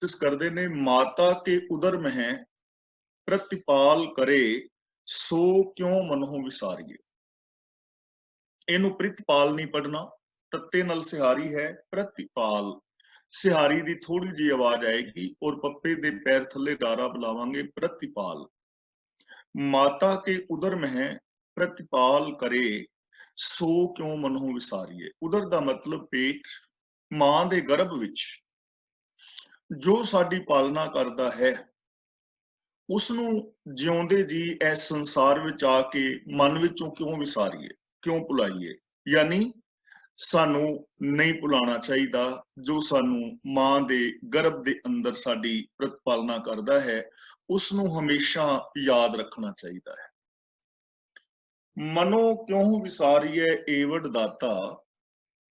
कोशिश करते ने माता के उदर में है प्रतिपाल करे सो क्यों मनों विसारिए। इनू प्रतिपाल नहीं पढ़ना, तत्ते नल सिहारी है प्रतिपाल। सिहारी दी थोड़ी जी आवाज आएगी और पप्पे दे पैर थले डारा बुलावांगे प्रतिपाल। माता के उदर में है प्रतिपाल करे सो क्यों मनों विसारिए। उदर दा मतलब पेट, मां दे गर्भ विच जो साडी पालना करता है उसनू जिउंदे जी इस संसार विच आके मन विचों क्यों विसारिए, क्यों भुलाइए। यानी सानू नहीं भुलाना चाहिए जो सानू मां दे गर्भ दे अंदर साडी प्रतिपालना करता है, उसनू हमेशा याद रखना चाहिए है। मनो क्यों विसारिए एवड दाता,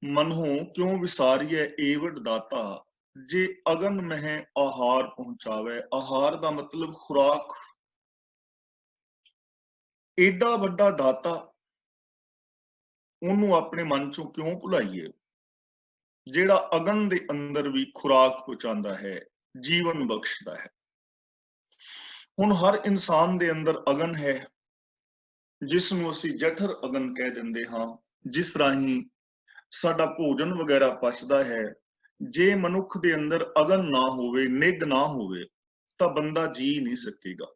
मनों क्यों विसारिए एवड दाता, जे अगन मह आहार पहुंचावे। आहार दा मतलब खुराक। एडा वड्डा दाता ਉਹਨੂੰ ਆਪਣੇ ਮਨ ਚੋਂ ਕਿਉਂ ਭੁਲਾਈਏ ਜਿਹੜਾ ਅਗਨ ਦੇ ਅੰਦਰ ਵੀ ਖੁਰਾਕ ਪਹੁੰਚਾਉਂਦਾ ਹੈ, ਜੀਵਨ ਬਖਸ਼ਦਾ ਹੈ। ਹੁਣ ਹਰ ਇਨਸਾਨ ਦੇ ਅੰਦਰ ਅਗਨ ਹੈ ਜਿਸ ਨੂੰ ਅਸੀਂ ਜਠਰ ਅਗਨ ਕਹਿ ਦਿੰਦੇ ਹਾਂ, ਜਿਸ ਰਾਹੀਂ ਸਾਡਾ ਭੋਜਨ ਵਗੈਰਾ ਪਚਦਾ ਹੈ। ਜੇ ਮਨੁੱਖ ਦੇ ਅੰਦਰ ਅਗਨ ਨਾ ਹੋਵੇ, ਨਿੱਘ ਨਾ ਹੋਵੇ ਤਾਂ ਬੰਦਾ ਜੀ ਨਹੀਂ ਸਕੇਗਾ।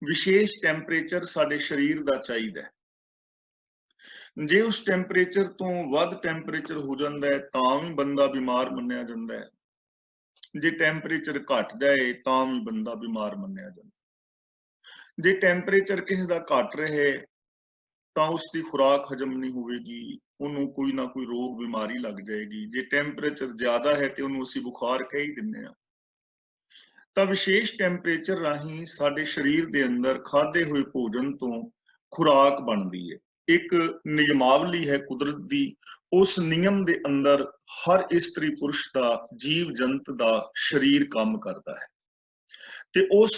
ਵਿਸ਼ੇਸ਼ ਟੈਂਪਰੇਚਰ ਸਾਡੇ ਸਰੀਰ ਦਾ ਚਾਹੀਦਾ ਹੈ। जे उस टैंपरेचर तो वध टैंपरेचर हो जाता है तां भी बंदा बीमार मन्निया जाता है। जे टैंपरेचर घट जाए तां भी बंदा बीमार मन्निया जाता। जे टैंपरेचर किसी का घट रहे तां उसकी खुराक हजम नहीं होगी, उन्होंने कोई ना कोई रोग बीमारी लग जाएगी। जे टैंपरेचर ज्यादा है तो उन्होंने असीं बुखार कह ही दिंदे हां। तां विशेष टैंपरेचर राही साडे शरीर दे अंदर खाधे हुए भोजन तो खुराक बनती है। एक नियमावली है कुदरत दी, उस नियम दे अंदर हर स्त्री पुरुष का, जीव जंत का शरीर काम करता है ते उस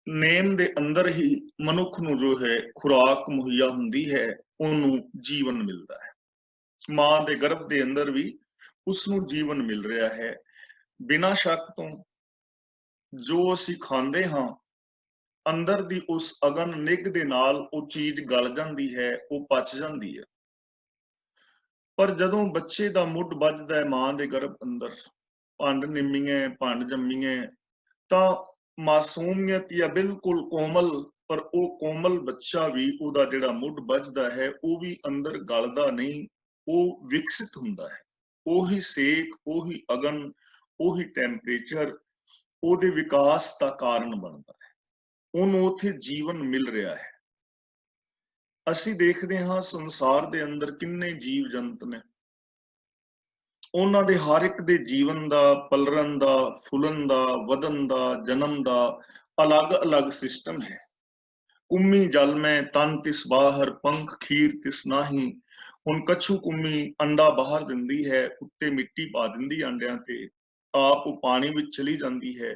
नेम दे अंदर ही मनुख नूं जो है खुराक मुहैया हुंदी है, उन्होंने जीवन मिलता है। मां दे गर्भ दे अंदर भी उसनूं जीवन मिल रहा है। बिना शक तो जो असीं खांदे हां अंदर दी उस अगन निग दे नाल वो चीज गल जाती है, वो पच जाती है। पर जदों बच्चे दा मुੱਢ ਵੱਜਦਾ है मां दे गर्भ अंदर, भंड निम्मीए भंड जम्मीए, तां मासूमियत या बिल्कुल कोमल, पर वो कोमल बच्चा भी उहदा जिहड़ा मुੱਢ ਵੱਜਦਾ है वो भी अंदर गलदा नहीं, वो विकसित हुंदा है। ਉਹੀ सेक, ਉਹੀ अगन, ਉਹੀ टैंपरेचर ਉਹਦੇ विकास का कारण बनता है। ਉਹਨੂੰ ਉੱਥੇ ਜੀਵਨ ਮਿਲ ਰਿਹਾ ਹੈ। ਅਸੀਂ ਦੇਖਦੇ ਹਾਂ ਸੰਸਾਰ ਦੇ ਅੰਦਰ ਕਿੰਨੇ ਜੀਵ ਜੰਤ ਨੇ, ਉਹਨਾਂ ਦੇ ਹਰ ਇੱਕ ਦੇ ਜੀਵਨ ਦਾ, ਪਲਰਨ ਦਾ, ਫੁੱਲਣ ਦਾ, ਵਧਣ ਦਾ, ਜਨਮ ਦਾ ਅਲੱਗ-ਅਲੱਗ ਸਿਸਟਮ ਹੈ। ਕੁੰਮੀ ਜਲ ਮੈਂ ਤਨ ਤਿਸ ਬਾਹਰ, ਪੰਖ ਖੀਰ ਤਿਸ ਨਾਹੀ। ਹੁਣ ਕਛੂ ਕੁੰਮੀ ਅੰਡਾ ਬਾਹਰ ਦਿੰਦੀ ਹੈ, ਉੱਤੇ ਮਿੱਟੀ ਪਾ ਦਿੰਦੀ ਅੰਡਿਆਂ ਤੇ, ਆਪ ਉਹ ਪਾਣੀ ਵਿੱਚ ਚਲੀ ਜਾਂਦੀ ਹੈ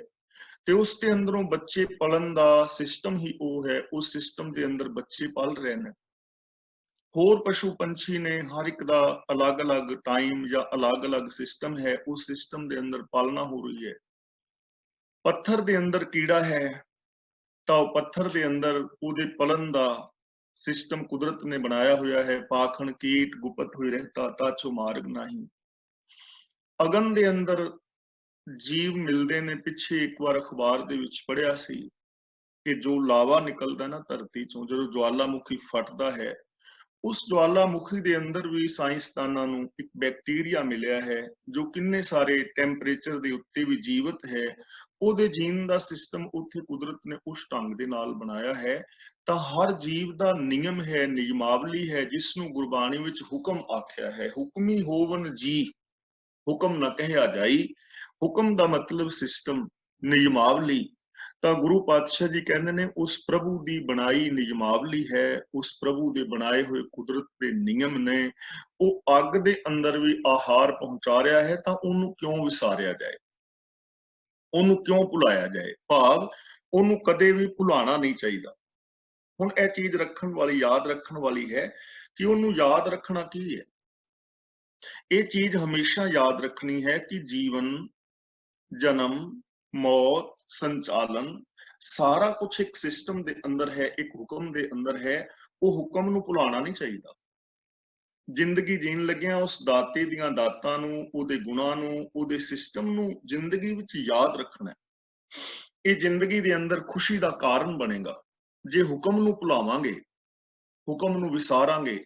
ਤੇ ਉਸ ਦੇ ਅੰਦਰੋਂ ਬੱਚੇ ਪਲਣ ਦਾ ਸਿਸਟਮ ਹੀ ਉਹ ਹੈ। ਉਸ ਸਿਸਟਮ ਦੇ ਅੰਦਰ ਬੱਚੇ ਪਲ ਰਹੇ ਨੇ। ਹੋਰ ਪਸ਼ੂ ਪੰਛੀ ਨੇ ਹਰ ਇੱਕ ਦਾ ਅਲੱਗ-ਅਲੱਗ ਟਾਈਮ ਜਾਂ ਅਲੱਗ-ਅਲੱਗ ਸਿਸਟਮ ਹੈ, ਉਸ ਸਿਸਟਮ ਦੇ ਅੰਦਰ ਪਾਲਣਾ ਹੋ ਰਹੀ ਹੈ। ਪੱਥਰ ਦੇ ਅੰਦਰ ਕੀੜਾ ਹੈ ਤਾਂ ਉਹ ਪੱਥਰ ਦੇ ਅੰਦਰ ਉਹਦੇ ਪਲਣ ਦਾ ਸਿਸਟਮ ਕੁਦਰਤ ਨੇ ਬਣਾਇਆ ਹੋਇਆ ਹੈ। ਪਾਖਣ ਕੀਟ ਗੁਪਤ ਹੋਈ ਰਹਿਤਾ ਤਾਛੋ ਮਾਰਗ ਨਹੀਂ। ਅਗਨ ਦੇ ਅੰਦਰ ਜੀਵ ਮਿਲਦੇ ਨੇ। ਪਿੱਛੇ ਇੱਕ ਵਾਰ ਅਖਬਾਰ ਦੇ ਵਿੱਚ ਪੜ੍ਹਿਆ ਸੀ ਕਿ ਜੋ ਲਾਵਾ ਨਿਕਲਦਾ ਨਾ ਧਰਤੀ ਚੋਂ, ਜਦੋਂ ਜਵਾਲਾਮੁਖੀ ਫਟਦਾ ਹੈ, ਉਸ ਜਵਾਲਾਮੁਖੀ ਦੇ ਅੰਦਰ ਵੀ ਸਾਇੰਸਦਾਨਾਂ ਨੂੰ ਇੱਕ ਬੈਕਟੀਰੀਆ ਮਿਲਿਆ ਹੈ ਜੋ ਕਿੰਨੇ ਸਾਰੇ ਟੈਂਪਰੇਚਰ ਦੇ ਉੱਤੇ ਵੀ ਜੀਵਤ ਹੈ। ਉਹਦੇ ਜੀਣ ਦਾ ਸਿਸਟਮ ਉੱਥੇ ਕੁਦਰਤ ਨੇ ਉਸ ਢੰਗ ਦੇ ਨਾਲ ਬਣਾਇਆ ਹੈ। ਤਾਂ ਹਰ ਜੀਵ ਦਾ ਨਿਯਮ ਹੈ, ਨਿਯਮਾਵਲੀ ਹੈ, ਜਿਸ ਨੂੰ ਗੁਰਬਾਣੀ ਵਿੱਚ ਹੁਕਮ ਆਖਿਆ ਹੈ। ਹੁਕਮੀ ਹੋਵਨ ਜੀ ਹੁਕਮ ਨਾ ਕਹਿਆ ਜਾਈ। ਹੁਕਮ ਦਾ ਮਤਲਬ ਸਿਸਟਮ, ਨਿਯਮਾਵਲੀ। ਤਾਂ ਗੁਰੂ ਪਾਤਸ਼ਾਹ ਜੀ ਕਹਿੰਦੇ ਨੇ ਉਸ ਪ੍ਰਭੂ ਦੀ ਬਣਾਈ ਨਿਯਮਾਵਲੀ ਹੈ, ਉਸ ਪ੍ਰਭੂ ਦੇ ਬਣਾਏ ਹੋਏ ਕੁਦਰਤ ਦੇ ਨਿਯਮ ਨੇ। ਉਹ ਅੱਗ ਦੇ ਅੰਦਰ ਵੀ ਆਹਾਰ ਪਹੁੰਚਾ ਰਿਹਾ ਹੈ, ਤਾਂ ਉਹਨੂੰ ਕਿਉਂ ਵਿਸਾਰਿਆ ਜਾਏ, ਉਹਨੂੰ ਕਿਉਂ ਭੁਲਾਇਆ ਜਾਏ। ਭਾਵ ਉਹਨੂੰ ਕਦੇ ਵੀ ਭੁਲਾਣਾ ਨਹੀਂ ਚਾਹੀਦਾ। ਹੁਣ ਇਹ ਚੀਜ਼ ਰੱਖਣ ਵਾਲੀ, ਯਾਦ ਰੱਖਣ ਵਾਲੀ ਹੈ ਕਿ ਉਹਨੂੰ ਯਾਦ ਰੱਖਣਾ ਕੀ ਹੈ। ਇਹ ਚੀਜ਼ ਹਮੇਸ਼ਾ ਯਾਦ ਰੱਖਣੀ ਹੈ ਕਿ ਜੀਵਨ जन्म, मौत, संचालन सारा कुछ एक सिस्टम दे अंदर है, एक हुक्म दे अंदर है। वो हुक्म नूं भुलाना नहीं चाहिए। जिंदगी जीण लग्गिया उस दाते दीयां दातां नूं, उहदे गुणां नूं, उहदे सिस्टम नूं जिंदगी विच याद रखना है। ये जिंदगी दे अंदर खुशी दा कारण बनेगा। जे हुक्म नूं भुलावांगे, हुक्म नूं विसारांगे,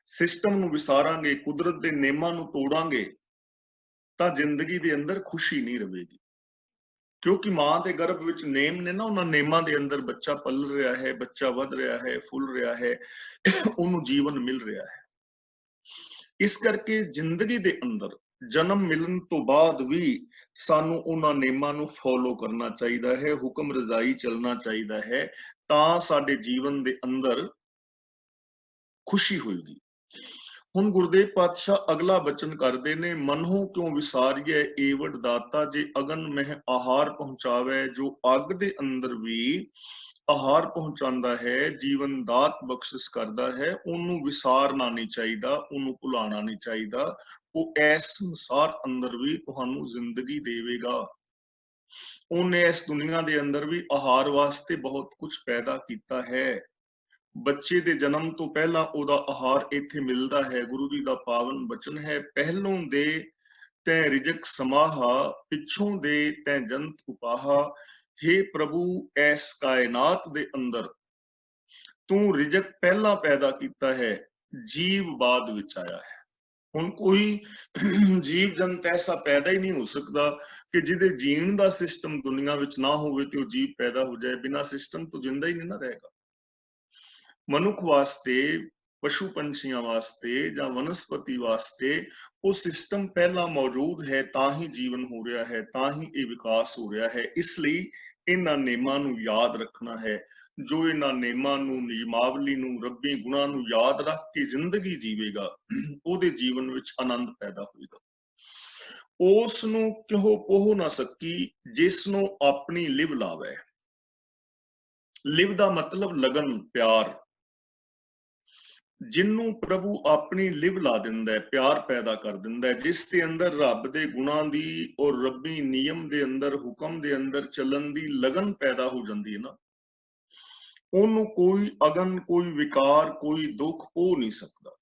सिस्टम नूं विसारांगे, कुदरत दे नेमां नूं तोड़ांगे, तां जिंदगी दे अंदर खुशी नहीं रहेगी। क्योंकि मां के गर्भ विच नेम ने ना, उन्हां नेमां दे अंदर बच्चा पल रहा है, बच्चा वध रहा है, फुल रहा है, उन्होंने जीवन मिल रहा है। इस करके जिंदगी दे अंदर जन्म मिलन तो बाद भी सानू उन्हां नेमां नूं फॉलो करना चाहिए है, हुक्म रजाई चलना चाहिए है, तां साडे जीवन दे अंदर खुशी होएगी। हुण गुरुदेव पातशाह अगला बचन करते ने, मनहु क्यों विसारिए एवड दाता, जे अगन मह आहार पहुंचावे, जो अग दे अंदर भी आहार पहुंचाता है, जीवन दात बख्शिश करता है, उन्होंने विसारना नहीं चाहिए, उन्होंने भुलाना नहीं चाहिए। वो इस संसार अंदर भी तुहानू जिंदगी देवेगा। उन्हें इस दुनिया के अंदर भी आहार वास्ते बहुत कुछ पैदा किया है। बच्चे दे जन्म तो पहला ओदा आहार इत्थे मिलता है। गुरु जी का पावन बचन है, पहलों दे तै रिजक समाहा, पिछों दे तै जंत उपाहा। हे प्रभु, ऐस कायनात दे अंदर तू रिजक पहला पैदा किया है, जीव बाद विच आया है। हुण कोई जीव जंत ऐसा पैदा ही नहीं हो सकता कि जिहदे जीण दा सिस्टम दुनिया विच ना होवे ते वो जीव पैदा हो जाए। बिना सिस्टम तो जिंदा ही नहीं ना रहेगा। मनुख वास्ते, पशु पंछियां वास्ते जां वनस्पति वास्ते वो सिस्टम पहला मौजूद है, तां ही जीवन हो रहा है, तां ही ये विकास हो रहा है। इसलिए इन्हां नेमां नूं याद रखना है। जो इन्हां नेमां नूं, नियमावली नूं, रब्बी गुणां नूं याद रख के जिंदगी जीवेगा, ਉਹਦੇ जीवन विच आनंद पैदा होएगा। ਉਸ ਨੂੰ ਕਿਉ ਪੋਹ ਨਾ ਸਕੀ, ਜਿਸ ਨੂੰ ਆਪਣੀ ਲਿਵ ਲਾਵੇ। ਲਿਵ ਦਾ ਮਤਲਬ ਲਗਨ, ਪਿਆਰ। जिन्हों प्रभु अपनी लिव ला दिंदा है, प्यार पैदा कर दिंदा है, जिस दे अंदर रब दे गुणां दी और रब्बी नियम दे अंदर, हुक्म दे अंदर चलन दी लगन पैदा हो जाती है ना, उन्होंने कोई अगन, कोई विकार, कोई दुख हो नहीं सकता।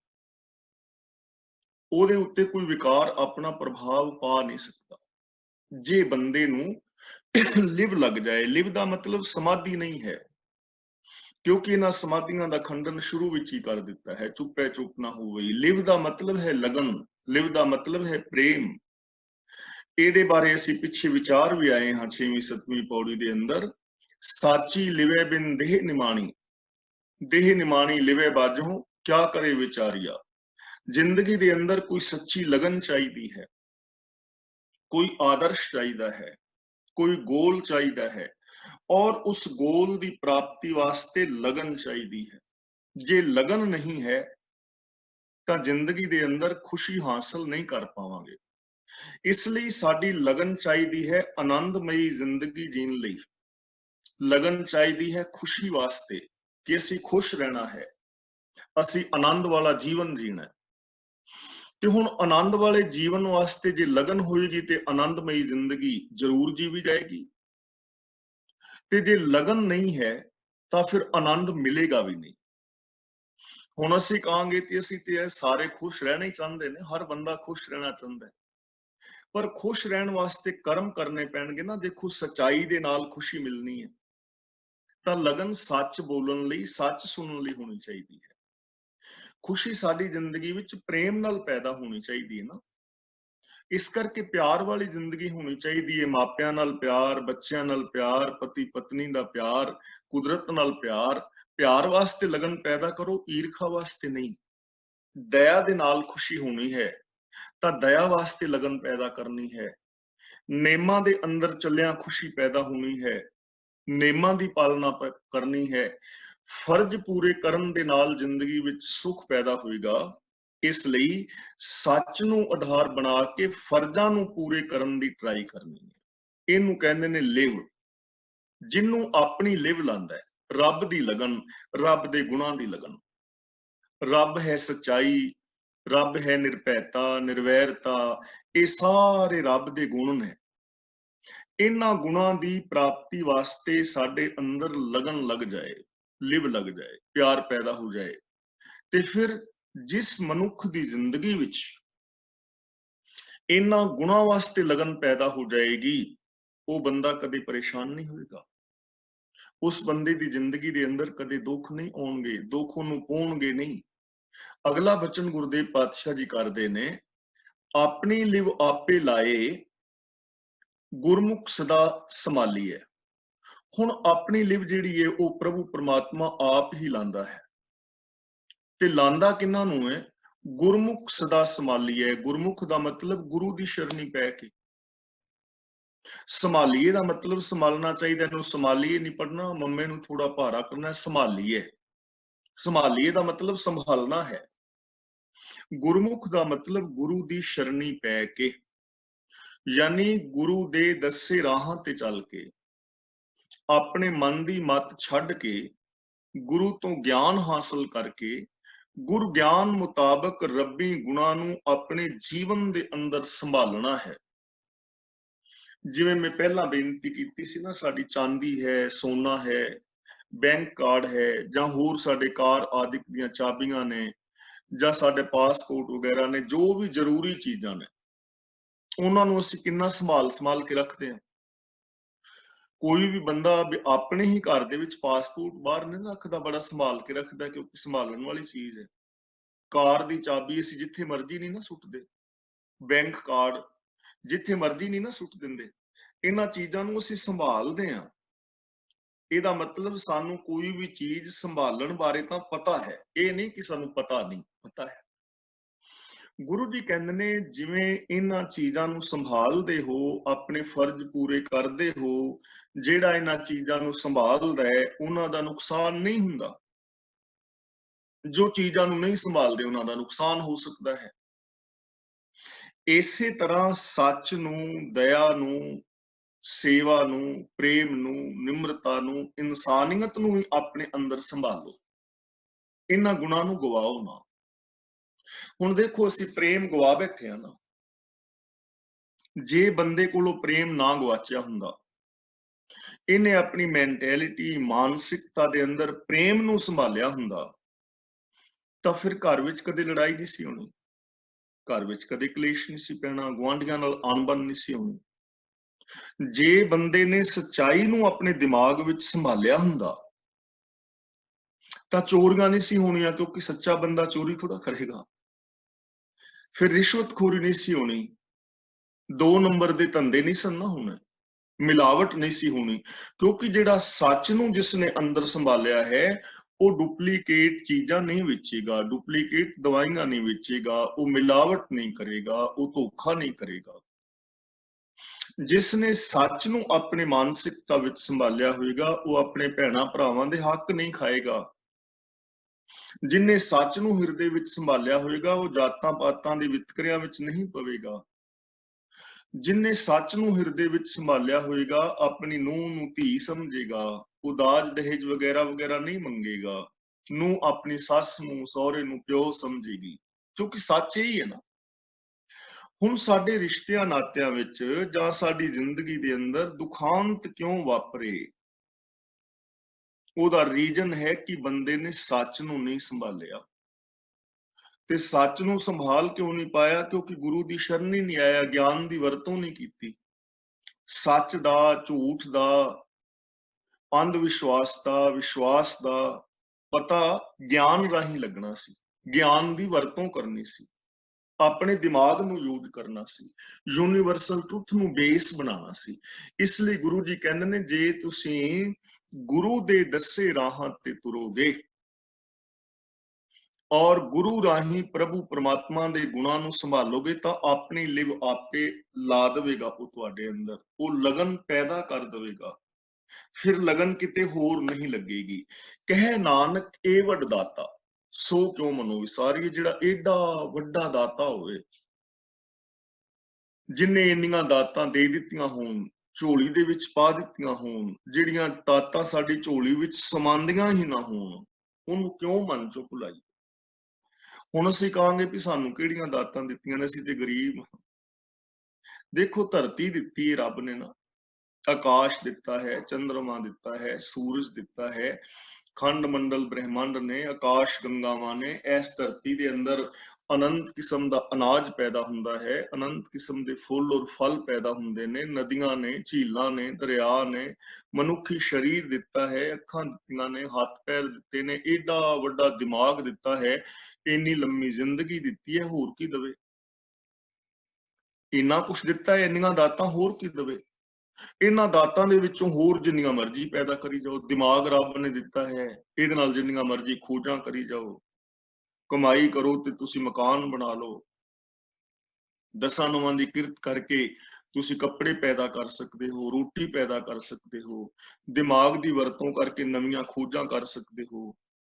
ਉਹਦੇ ਉੱਤੇ कोई विकार अपना प्रभाव पा नहीं सकता। जे बंदे नूं लिव लग जाए, लिव का मतलब समाधि नहीं है, क्योंकि इन्हां समाधियां दा खंडन शुरू विच ही कर दिता है, चुपे चुप ना हो गई। लिव दा मतलब है लगन, लिव दा मतलब है प्रेम। ਇਹਦੇ ਬਾਰੇ ਅਸੀਂ ਪਿੱਛੇ ਵਿਚਾਰ ਵੀ ਆਏ ਹਾਂ 6ਵੀਂ 7ਵੀਂ ਪੌੜੀ ਦੇ ਅੰਦਰ। ਸਾਚੀ ਲਿਵੇ ਬਿਨ ਦੇਹ ਨਿਮਾਣੀ, ਦੇਹ ਨਿਮਾਣੀ ਲਿਵੇ ਬਾਝੋਂ, क्या करे विचारिया। जिंदगी के अंदर कोई सच्ची लगन चाहिए है, कोई आदर्श चाहिए है, कोई गोल चाहिए है, और उस गोल की प्राप्ति वास्ते लगन चाहिए है। जे लगन नहीं है तो जिंदगी के अंदर खुशी हासिल नहीं कर पावांगे। इसलिए साडी लगन चाहिए है आनंदमयी जिंदगी जीण लई। लगन चाहिए है खुशी वास्ते कि असी खुश रहना है, असी आनंद वाला जीवन जीना है। ਤੇ ਹੁਣ ਆਨੰਦ ਵਾਲੇ ਜੀਵਨ ਵਾਸਤੇ ਜੇ ਲਗਨ ਹੋਏਗੀ ਤੇ ਆਨੰਦਮਈ ਜ਼ਿੰਦਗੀ ਜ਼ਰੂਰ ਜੀਵੀ ਜਾਏਗੀ। ਤੇ ਜੇ ਲਗਨ ਨਹੀਂ ਹੈ ਤਾਂ ਫਿਰ ਆਨੰਦ ਮਿਲੇਗਾ ਵੀ ਨਹੀਂ। ਹੁਣ ਅਸੀਂ ਕਹਾਂਗੇ ਕਿ ਅਸੀਂ ਤੇ ਸਾਰੇ ਖੁਸ਼ ਰਹਿਣਾ ਹੀ ਚਾਹੁੰਦੇ ਨੇ, ਹਰ ਬੰਦਾ ਖੁਸ਼ ਰਹਿਣਾ ਚਾਹੁੰਦਾ ਹੈ, ਪਰ ਖੁਸ਼ ਰਹਿਣ ਵਾਸਤੇ ਕਰਮ ਕਰਨੇ ਪੈਣਗੇ ਨਾ। ਦੇਖੋ, ਸਚਾਈ ਦੇ ਨਾਲ ਖੁਸ਼ੀ ਮਿਲਣੀ ਹੈ ਤਾਂ ਲਗਨ ਸੱਚ ਬੋਲਣ ਲਈ, ਸੱਚ ਸੁਣਨ ਲਈ ਹੋਣੀ ਚਾਹੀਦੀ ਹੈ। खुशी साडी जिंदगी विच प्रेम नाल पैदा होनी चाहिए है ना। इस करके प्यार वाली जिंदगी होनी चाहिए है। मापियां नाल प्यार, बच्चों नाल प्यार, पति पत्नी दा प्यार, कुदरत नाल प्यार। प्यार वास्ते लगन पैदा करो, ईर्खा वास्ते नहीं। दया दे नाल खुशी होनी है तां दया वास्ते लगन पैदा करनी है। नेमां दे अंदर चलिया खुशी पैदा होनी है, नेमां दी पालना करनी है। फर्ज पूरे करन दे नाल जिंदगी विच सुख पैदा होएगा। इस लई सच नूं आधार बना के फर्जां नूं पूरे करन दी ट्राई करनी है। इहनूं कहंदे ने लिव। जिन्नू अपनी लिव लांदा है, रब दी लगन, रब दे गुणां दी लगन। रब है सच्चाई, रब है निरभैता, निर्वैरता, ये सारे रब दे गुण ने। ਇਹਨਾਂ ਗੁਣਾਂ ਦੀ ਪ੍ਰਾਪਤੀ ਵਾਸਤੇ ਸਾਡੇ ਅੰਦਰ ਲਗਨ ਲੱਗ ਜਾਏ, ਲਿਵ ਲੱਗ ਜਾਏ, ਪਿਆਰ ਪੈਦਾ ਹੋ ਜਾਏ, ਤੇ ਫਿਰ ਜਿਸ ਮਨੁੱਖ ਦੀ ਜ਼ਿੰਦਗੀ ਵਿੱਚ ਇਹਨਾਂ ਗੁਣਾਂ ਵਾਸਤੇ ਲਗਨ ਪੈਦਾ ਹੋ ਜਾਏਗੀ, ਉਹ ਬੰਦਾ ਕਦੇ ਪਰੇਸ਼ਾਨ ਨਹੀਂ ਹੋਏਗਾ। ਉਸ ਬੰਦੇ ਦੀ ਜ਼ਿੰਦਗੀ ਦੇ ਅੰਦਰ ਕਦੇ ਦੁੱਖ ਨਹੀਂ ਆਉਣਗੇ, ਦੁੱਖ ਉਹਨੂੰ ਪਾਉਣਗੇ ਨਹੀਂ। ਅਗਲਾ ਬਚਨ ਗੁਰਦੇਵ ਪਾਤਸ਼ਾਹ ਜੀ ਕਰਦੇ ਨੇ, ਆਪਣੀ ਲਿਵ ਆਪੇ ਲਾਏ, ਗੁਰਮੁਖ ਸਦਾ ਸੰਭਾਲੀਏ। ਹੁਣ ਆਪਣੀ ਲਿਵ ਜਿਹੜੀ ਹੈ ਉਹ ਪ੍ਰਭੂ ਪਰਮਾਤਮਾ ਆਪ ਹੀ ਲਾਂਦਾ ਹੈ, ਤੇ ਲਾਂਦਾ ਕਿਹਨਾਂ ਨੂੰ ਹੈ? ਗੁਰਮੁਖ ਸਦਾ ਸੰਭਾਲੀਏ। ਗੁਰਮੁਖ ਦਾ ਮਤਲਬ ਗੁਰੂ ਦੀ ਸ਼ਰਣੀ ਪੈ ਕੇ। ਸੰਭਾਲੀਏ ਦਾ ਮਤਲਬ ਸੰਭਾਲਣਾ ਚਾਹੀਦਾ, ਇਹਨੂੰ ਸੰਭਾਲੀਏ ਨਹੀਂ ਪੜਨਾ, ਮੰਮੇ ਨੂੰ ਥੋੜਾ ਭਾਰਾ ਕਰਨਾ, ਸੰਭਾਲੀਏ। ਸੰਭਾਲੀਏ ਦਾ ਮਤਲਬ ਸੰਭਾਲਣਾ ਹੈ। ਗੁਰਮੁਖ ਦਾ ਮਤਲਬ ਗੁਰੂ ਦੀ ਸ਼ਰਣੀ ਪੈ ਕੇ, ਯਾਨੀ ਗੁਰੂ ਦੇ ਦੱਸੇ ਰਾਹਾਂ ਤੇ ਚੱਲ ਕੇ, ਆਪਣੇ ਮਨ ਦੀ ਮੱਤ ਛੱਡ ਕੇ, ਗੁਰੂ ਤੋਂ ਗਿਆਨ ਹਾਸਲ ਕਰਕੇ, ਗੁਰ ਗਿਆਨ ਮੁਤਾਬਕ ਰੱਬੀ ਗੁਣਾਂ ਨੂੰ ਆਪਣੇ ਜੀਵਨ ਦੇ ਅੰਦਰ ਸੰਭਾਲਣਾ ਹੈ। ਜਿਵੇਂ ਮੈਂ ਪਹਿਲਾਂ ਬੇਨਤੀ ਕੀਤੀ ਸੀ ਨਾ, ਸਾਡੀ ਚਾਂਦੀ ਹੈ, ਸੋਨਾ ਹੈ, ਬੈਂਕ ਕਾਰਡ ਹੈ, ਜਾਂ ਹੋਰ ਸਾਡੇ ਕਾਰ ਆਦਿਕ ਦੀਆਂ ਚਾਬੀਆਂ ਨੇ, ਜਾਂ ਸਾਡੇ ਪਾਸਪੋਰਟ ਵਗੈਰਾ ਨੇ, ਜੋ ਵੀ ਜ਼ਰੂਰੀ ਚੀਜ਼ਾਂ ਨੇ, ਉਹਨਾਂ ਨੂੰ ਅਸੀਂ ਕਿੰਨਾ ਸੰਭਾਲ ਕੇ ਰੱਖਦੇ ਹਾਂ। ਕੋਈ ਵੀ ਬੰਦਾ ਆਪਣੇ ਹੀ ਘਰ ਦੇ ਵਿੱਚ ਪਾਸਪੋਰਟ ਬਾਹਰ ਨਹੀਂ ਰੱਖਦਾ, ਬੜਾ ਸੰਭਾਲ ਕੇ ਰੱਖਦਾ, ਕਿਉਂਕਿ ਸੰਭਾਲਣ ਵਾਲੀ ਚੀਜ਼ ਹੈ। ਕਾਰ ਦੀ ਚਾਬੀ ਅਸੀਂ ਜਿੱਥੇ ਮਰਜ਼ੀ ਨਹੀਂ ਨਾ ਸੁੱਟਦੇ, ਬੈਂਕ ਕਾਰਡ ਜਿੱਥੇ ਮਰਜ਼ੀ ਨਹੀਂ ਨਾ ਸੁੱਟ ਦਿੰਦੇ। ਇਹਨਾਂ ਚੀਜ਼ਾਂ ਨੂੰ ਅਸੀਂ ਸੰਭਾਲਦੇ ਹਾਂ। ਇਹਦਾ ਮਤਲਬ ਸਾਨੂੰ ਕੋਈ ਵੀ ਚੀਜ਼ ਸੰਭਾਲਣ ਬਾਰੇ ਤਾਂ ਪਤਾ ਹੈ, ਇਹ ਨਹੀਂ ਕਿ ਸਾਨੂੰ ਪਤਾ ਨਹੀਂ, ਪਤਾ ਹੈ। ਗੁਰੂ ਜੀ ਕਹਿੰਦੇ ਨੇ, ਜਿਵੇਂ ਇਹਨਾਂ ਚੀਜ਼ਾਂ ਨੂੰ ਸੰਭਾਲਦੇ ਹੋ, ਆਪਣੇ ਫਰਜ਼ ਪੂਰੇ ਕਰਦੇ ਹੋ, ਜਿਹੜਾ ਇਹਨਾਂ ਚੀਜ਼ਾਂ ਨੂੰ ਸੰਭਾਲਦਾ ਹੈ ਉਹਨਾਂ ਦਾ ਨੁਕਸਾਨ ਨਹੀਂ ਹੁੰਦਾ। ਜੋ ਚੀਜ਼ਾਂ ਨੂੰ ਨਹੀਂ ਸੰਭਾਲਦੇ ਉਹਨਾਂ ਦਾ ਨੁਕਸਾਨ ਹੋ ਸਕਦਾ ਹੈ। ਇਸੇ ਤਰ੍ਹਾਂ ਸੱਚ ਨੂੰ, ਦਇਆ ਨੂੰ, ਸੇਵਾ ਨੂੰ, ਪ੍ਰੇਮ ਨੂੰ, ਨਿਮਰਤਾ ਨੂੰ, ਇਨਸਾਨੀਅਤ ਨੂੰ ਵੀ ਆਪਣੇ ਅੰਦਰ ਸੰਭਾਲੋ। ਇਹਨਾਂ ਗੁਣਾਂ ਨੂੰ ਗਵਾਓ ਨਾ। ਹੁਣ ਦੇਖੋ, ਅਸੀਂ ਪ੍ਰੇਮ ਗਵਾ ਬੈਠੇ ਆ ਨਾ। ਜੇ ਬੰਦੇ ਕੋਲੋਂ ਪ੍ਰੇਮ ਨਾ ਗਵਾਚਿਆ ਹੁੰਦਾ, ਇਹਨੇ ਆਪਣੀ ਮੈਂਟੈਲਿਟੀ, ਮਾਨਸਿਕਤਾ ਦੇ ਅੰਦਰ ਪ੍ਰੇਮ ਨੂੰ ਸੰਭਾਲਿਆ ਹੁੰਦਾ, ਤਾਂ ਫਿਰ ਘਰ ਵਿੱਚ ਕਦੇ ਲੜਾਈ ਨਹੀਂ ਸੀ ਹੋਣੀ, ਘਰ ਵਿੱਚ ਕਦੇ ਕਲੇਸ਼ ਨਹੀਂ ਸੀ ਪੈਣਾ, ਗੁਆਂਢੀਆਂ ਨਾਲ ਅਣਬਣ ਨਹੀਂ ਸੀ ਹੋਣੀ। ਜੇ ਬੰਦੇ ਨੇ ਸੱਚਾਈ ਨੂੰ ਆਪਣੇ ਦਿਮਾਗ ਵਿੱਚ ਸੰਭਾਲਿਆ ਹੁੰਦਾ, ਤਾਂ ਚੋਰੀਆਂ ਨਹੀਂ ਸੀ ਹੋਣੀਆਂ, ਕਿਉਂਕਿ ਸੱਚਾ ਬੰਦਾ ਚੋਰੀ ਥੋੜਾ ਕਰੇਗਾ। ਫਿਰ ਰਿਸ਼ਵਤਖੋਰੀ ਨਹੀਂ ਸੀ ਹੋਣੀ, 2 ਨੰਬਰ ਦੇ ਧੰਦੇ ਨਹੀਂ ਸਨ ਨਾ ਹੋਣੇ, ਮਿਲਾਵਟ ਨਹੀਂ ਸੀ ਹੋਣੀ, ਕਿਉਂਕਿ ਜਿਹੜਾ ਸੱਚ ਨੂੰ ਜਿਸਨੇ ਅੰਦਰ ਸੰਭਾਲਿਆ ਹੈ, ਉਹ ਡੁਪਲੀਕੇਟ ਚੀਜ਼ਾਂ ਨਹੀਂ ਵੇਚੇਗਾ, ਡੁਪਲੀਕੇਟ ਦਵਾਈਆਂ ਨਹੀਂ ਵੇਚੇਗਾ, ਉਹ ਮਿਲਾਵਟ ਨਹੀਂ ਕਰੇਗਾ, ਉਹ ਧੋਖਾ ਨਹੀਂ ਕਰੇਗਾ। ਜਿਸਨੇ ਸੱਚ ਨੂੰ ਆਪਣੇ ਮਾਨਸਿਕਤਾ ਵਿੱਚ ਸੰਭਾਲਿਆ ਹੋਵੇਗਾ, ਉਹ ਆਪਣੇ ਭੈਣਾਂ ਭਰਾਵਾਂ ਦੇ ਹੱਕ ਨਹੀਂ ਖਾਏਗਾ। ਜਿਨੇ ਸੱਚ ਨੂੰ ਹਿਰਦੇ ਵਿੱਚ ਸੰਭਾਲਿਆ ਹੋਵੇਗਾ, ਉਹ ਜਾਤਾਂ ਪਾਤਾਂ ਦੇ ਵਿਤਕਰਿਆਂ ਵਿੱਚ ਨਹੀਂ ਪਵੇਗਾ। ਜਿਨੇ ਸੱਚ ਨੂੰ ਹਿਰਦੇ ਵਿੱਚ ਸੰਭਾਲਿਆ ਹੋਵੇਗਾ, ਆਪਣੀ ਨੂੰਹ ਨੂੰ ਧੀ ਸਮਝੇਗਾ, ਉਹ ਦਾਜ ਦਹੇਜ ਵਗੈਰਾ ਵਗੈਰਾ ਨਹੀਂ ਮੰਗੇਗਾ। ਨੂੰਹ ਆਪਣੀ ਸੱਸ ਨੂੰ, ਸਹੁਰੇ ਨੂੰ ਪਿਓ ਸਮਝੇਗੀ, ਕਿਉਂਕਿ ਸੱਚ ਇਹੀ ਹੈ ਨਾ। ਹੁਣ ਸਾਡੇ ਰਿਸ਼ਤਿਆਂ ਨਾਤਿਆਂ ਵਿੱਚ ਜਾਂ ਸਾਡੀ ਜ਼ਿੰਦਗੀ ਦੇ ਅੰਦਰ ਦੁਖਾਂਤ ਕਿਉਂ ਵਾਪਰੇ? ਉਹਦਾ ਰੀਜਨ ਹੈ ਕਿ ਬੰਦੇ ਨੇ ਸੱਚ ਨੂੰ ਨਹੀਂ ਸੰਭਾਲਿਆ। ਤੇ ਸੱਚ ਨੂੰ ਸੰਭਾਲ ਕਿਉਂ ਨਹੀਂ ਪਾਇਆ? ਕਿਉਂਕਿ ਗੁਰੂ ਦੀ ਸ਼ਰਨ ਹੀ ਨਹੀਂ ਆਇਆ, ਗਿਆਨ ਦੀ ਵਰਤੋਂ ਨਹੀਂ ਕੀਤੀ। ਸੱਚ ਦਾ, ਝੂਠ ਦਾ, ਅੰਧ ਵਿਸ਼ਵਾਸ ਦਾ, ਵਿਸ਼ਵਾਸ ਦਾ ਪਤਾ ਗਿਆਨ ਰਾਹੀਂ ਲੱਗਣਾ ਸੀ, ਗਿਆਨ ਦੀ ਵਰਤੋਂ ਕਰਨੀ ਸੀ, ਆਪਣੇ ਦਿਮਾਗ ਨੂੰ ਯੂਜ਼ ਕਰਨਾ ਸੀ, ਯੂਨੀਵਰਸਲ ਟਰੁੱਥ ਨੂੰ ਬੇਸ ਬਣਾਉਣਾ ਸੀ। ਇਸ ਲਈ ਗੁਰੂ ਜੀ ਕਹਿੰਦੇ ਨੇ, ਜੇ ਤੁਸੀਂ ਗੁਰੂ ਦੇ ਦੱਸੇ ਰਾਹਾਂ ਤੇ ਤੁਰੋਗੇ ਔਰ ਗੁਰੂ ਰਾਹੀਂ ਪ੍ਰਭੂ ਪਰਮਾਤਮਾ ਦੇ ਗੁਣਾਂ ਨੂੰ ਸੰਭਾਲੋਗੇ, ਤਾਂ ਆਪਣੀ ਲਿਵ ਆਪੇ ਲਾ ਦੇਵੇਗਾ ਉਹ ਤੁਹਾਡੇ ਅੰਦਰ, ਉਹ ਲਗਨ ਪੈਦਾ ਕਰ ਦੇਵੇਗਾ। ਫਿਰ ਲਗਨ ਕਿਤੇ ਹੋਰ ਨਹੀਂ ਲੱਗੇਗੀ। ਕਹਿ ਨਾਨਕ ਏ ਵੱਡ ਦਾਤਾ, ਸੋ ਕਿਉਂ ਮਨੋ ਵਿਸਾਰੀਏ। ਜਿਹੜਾ ਏਡਾ ਵੱਡਾ ਦਾਤਾ ਹੋਵੇ, ਜਿਨੇ ਇੰਨੀਆਂ ਦਾਤਾਂ ਦੇ ਦਿੱਤੀਆਂ ਹੋਣ, ਝੋਲੀ ਦੇ ਵਿੱਚ ਪਾ ਦਿੱਤੀਆਂ ਹੋਣ, ਜਿਹੜੀਆਂ ਦਾਤਾਂ ਸਾਡੀ ਝੋਲੀ ਵਿੱਚ ਸਮਾਂਦੀਆਂ ਹੀ ਨਾ ਹੋਣ, ਉਹਨੂੰ ਕਿਉਂ ਮਨ ਚੋਂ ਭੁਲਾਈ। ਹੁਣ ਅਸੀਂ ਕਹਾਂਗੇ ਵੀ ਸਾਨੂੰ ਕਿਹੜੀਆਂ ਦਾਤਾਂ ਦਿੱਤੀਆਂ ਨੇ, ਅਸੀਂ ਤੇ ਗਰੀਬ। ਦੇਖੋ, ਧਰਤੀ ਦਿੱਤੀ ਹੈ ਰੱਬ ਨੇ ਨਾ, आकाश दिता है, चंद्रमा दिता है, सूरज दिता है, खंड मंडल ब्रह्मांड ने, आकाश गंगावां ने, इस धरती के अंदर अनंत किस्म का अनाज पैदा हुंदा है, अनंत किस्म के फुल और फल पैदा हुंदे ने, नदियां ने, झीलां ने, दरिया ने, मनुखी शरीर दिता है, अखां दित्तियां ने, हाथ पैर दिते ने, एडा वड्डा दिमाग दिता है, इन्नी लंबी जिंदगी दिती है, होर की दवे? इन्ना कुछ दिता है, इन्नियां दातां होर की दवे? इन्हां दातां दे विचों होर जिन्नियां मर्जी पैदा करी जाओ, दिमाग रब ने दिता है, इहदे नाल जिन्नियां मर्जी खोजां करी जाओ, कमाई करो ते तुसी मकान बना लो, दसां नौवां दी किरत करके तुसी कपड़े पैदा कर सकते हो, रोटी पैदा कर सकते हो, दिमाग दी वरतों करके नवीं खोजां कर सकते हो,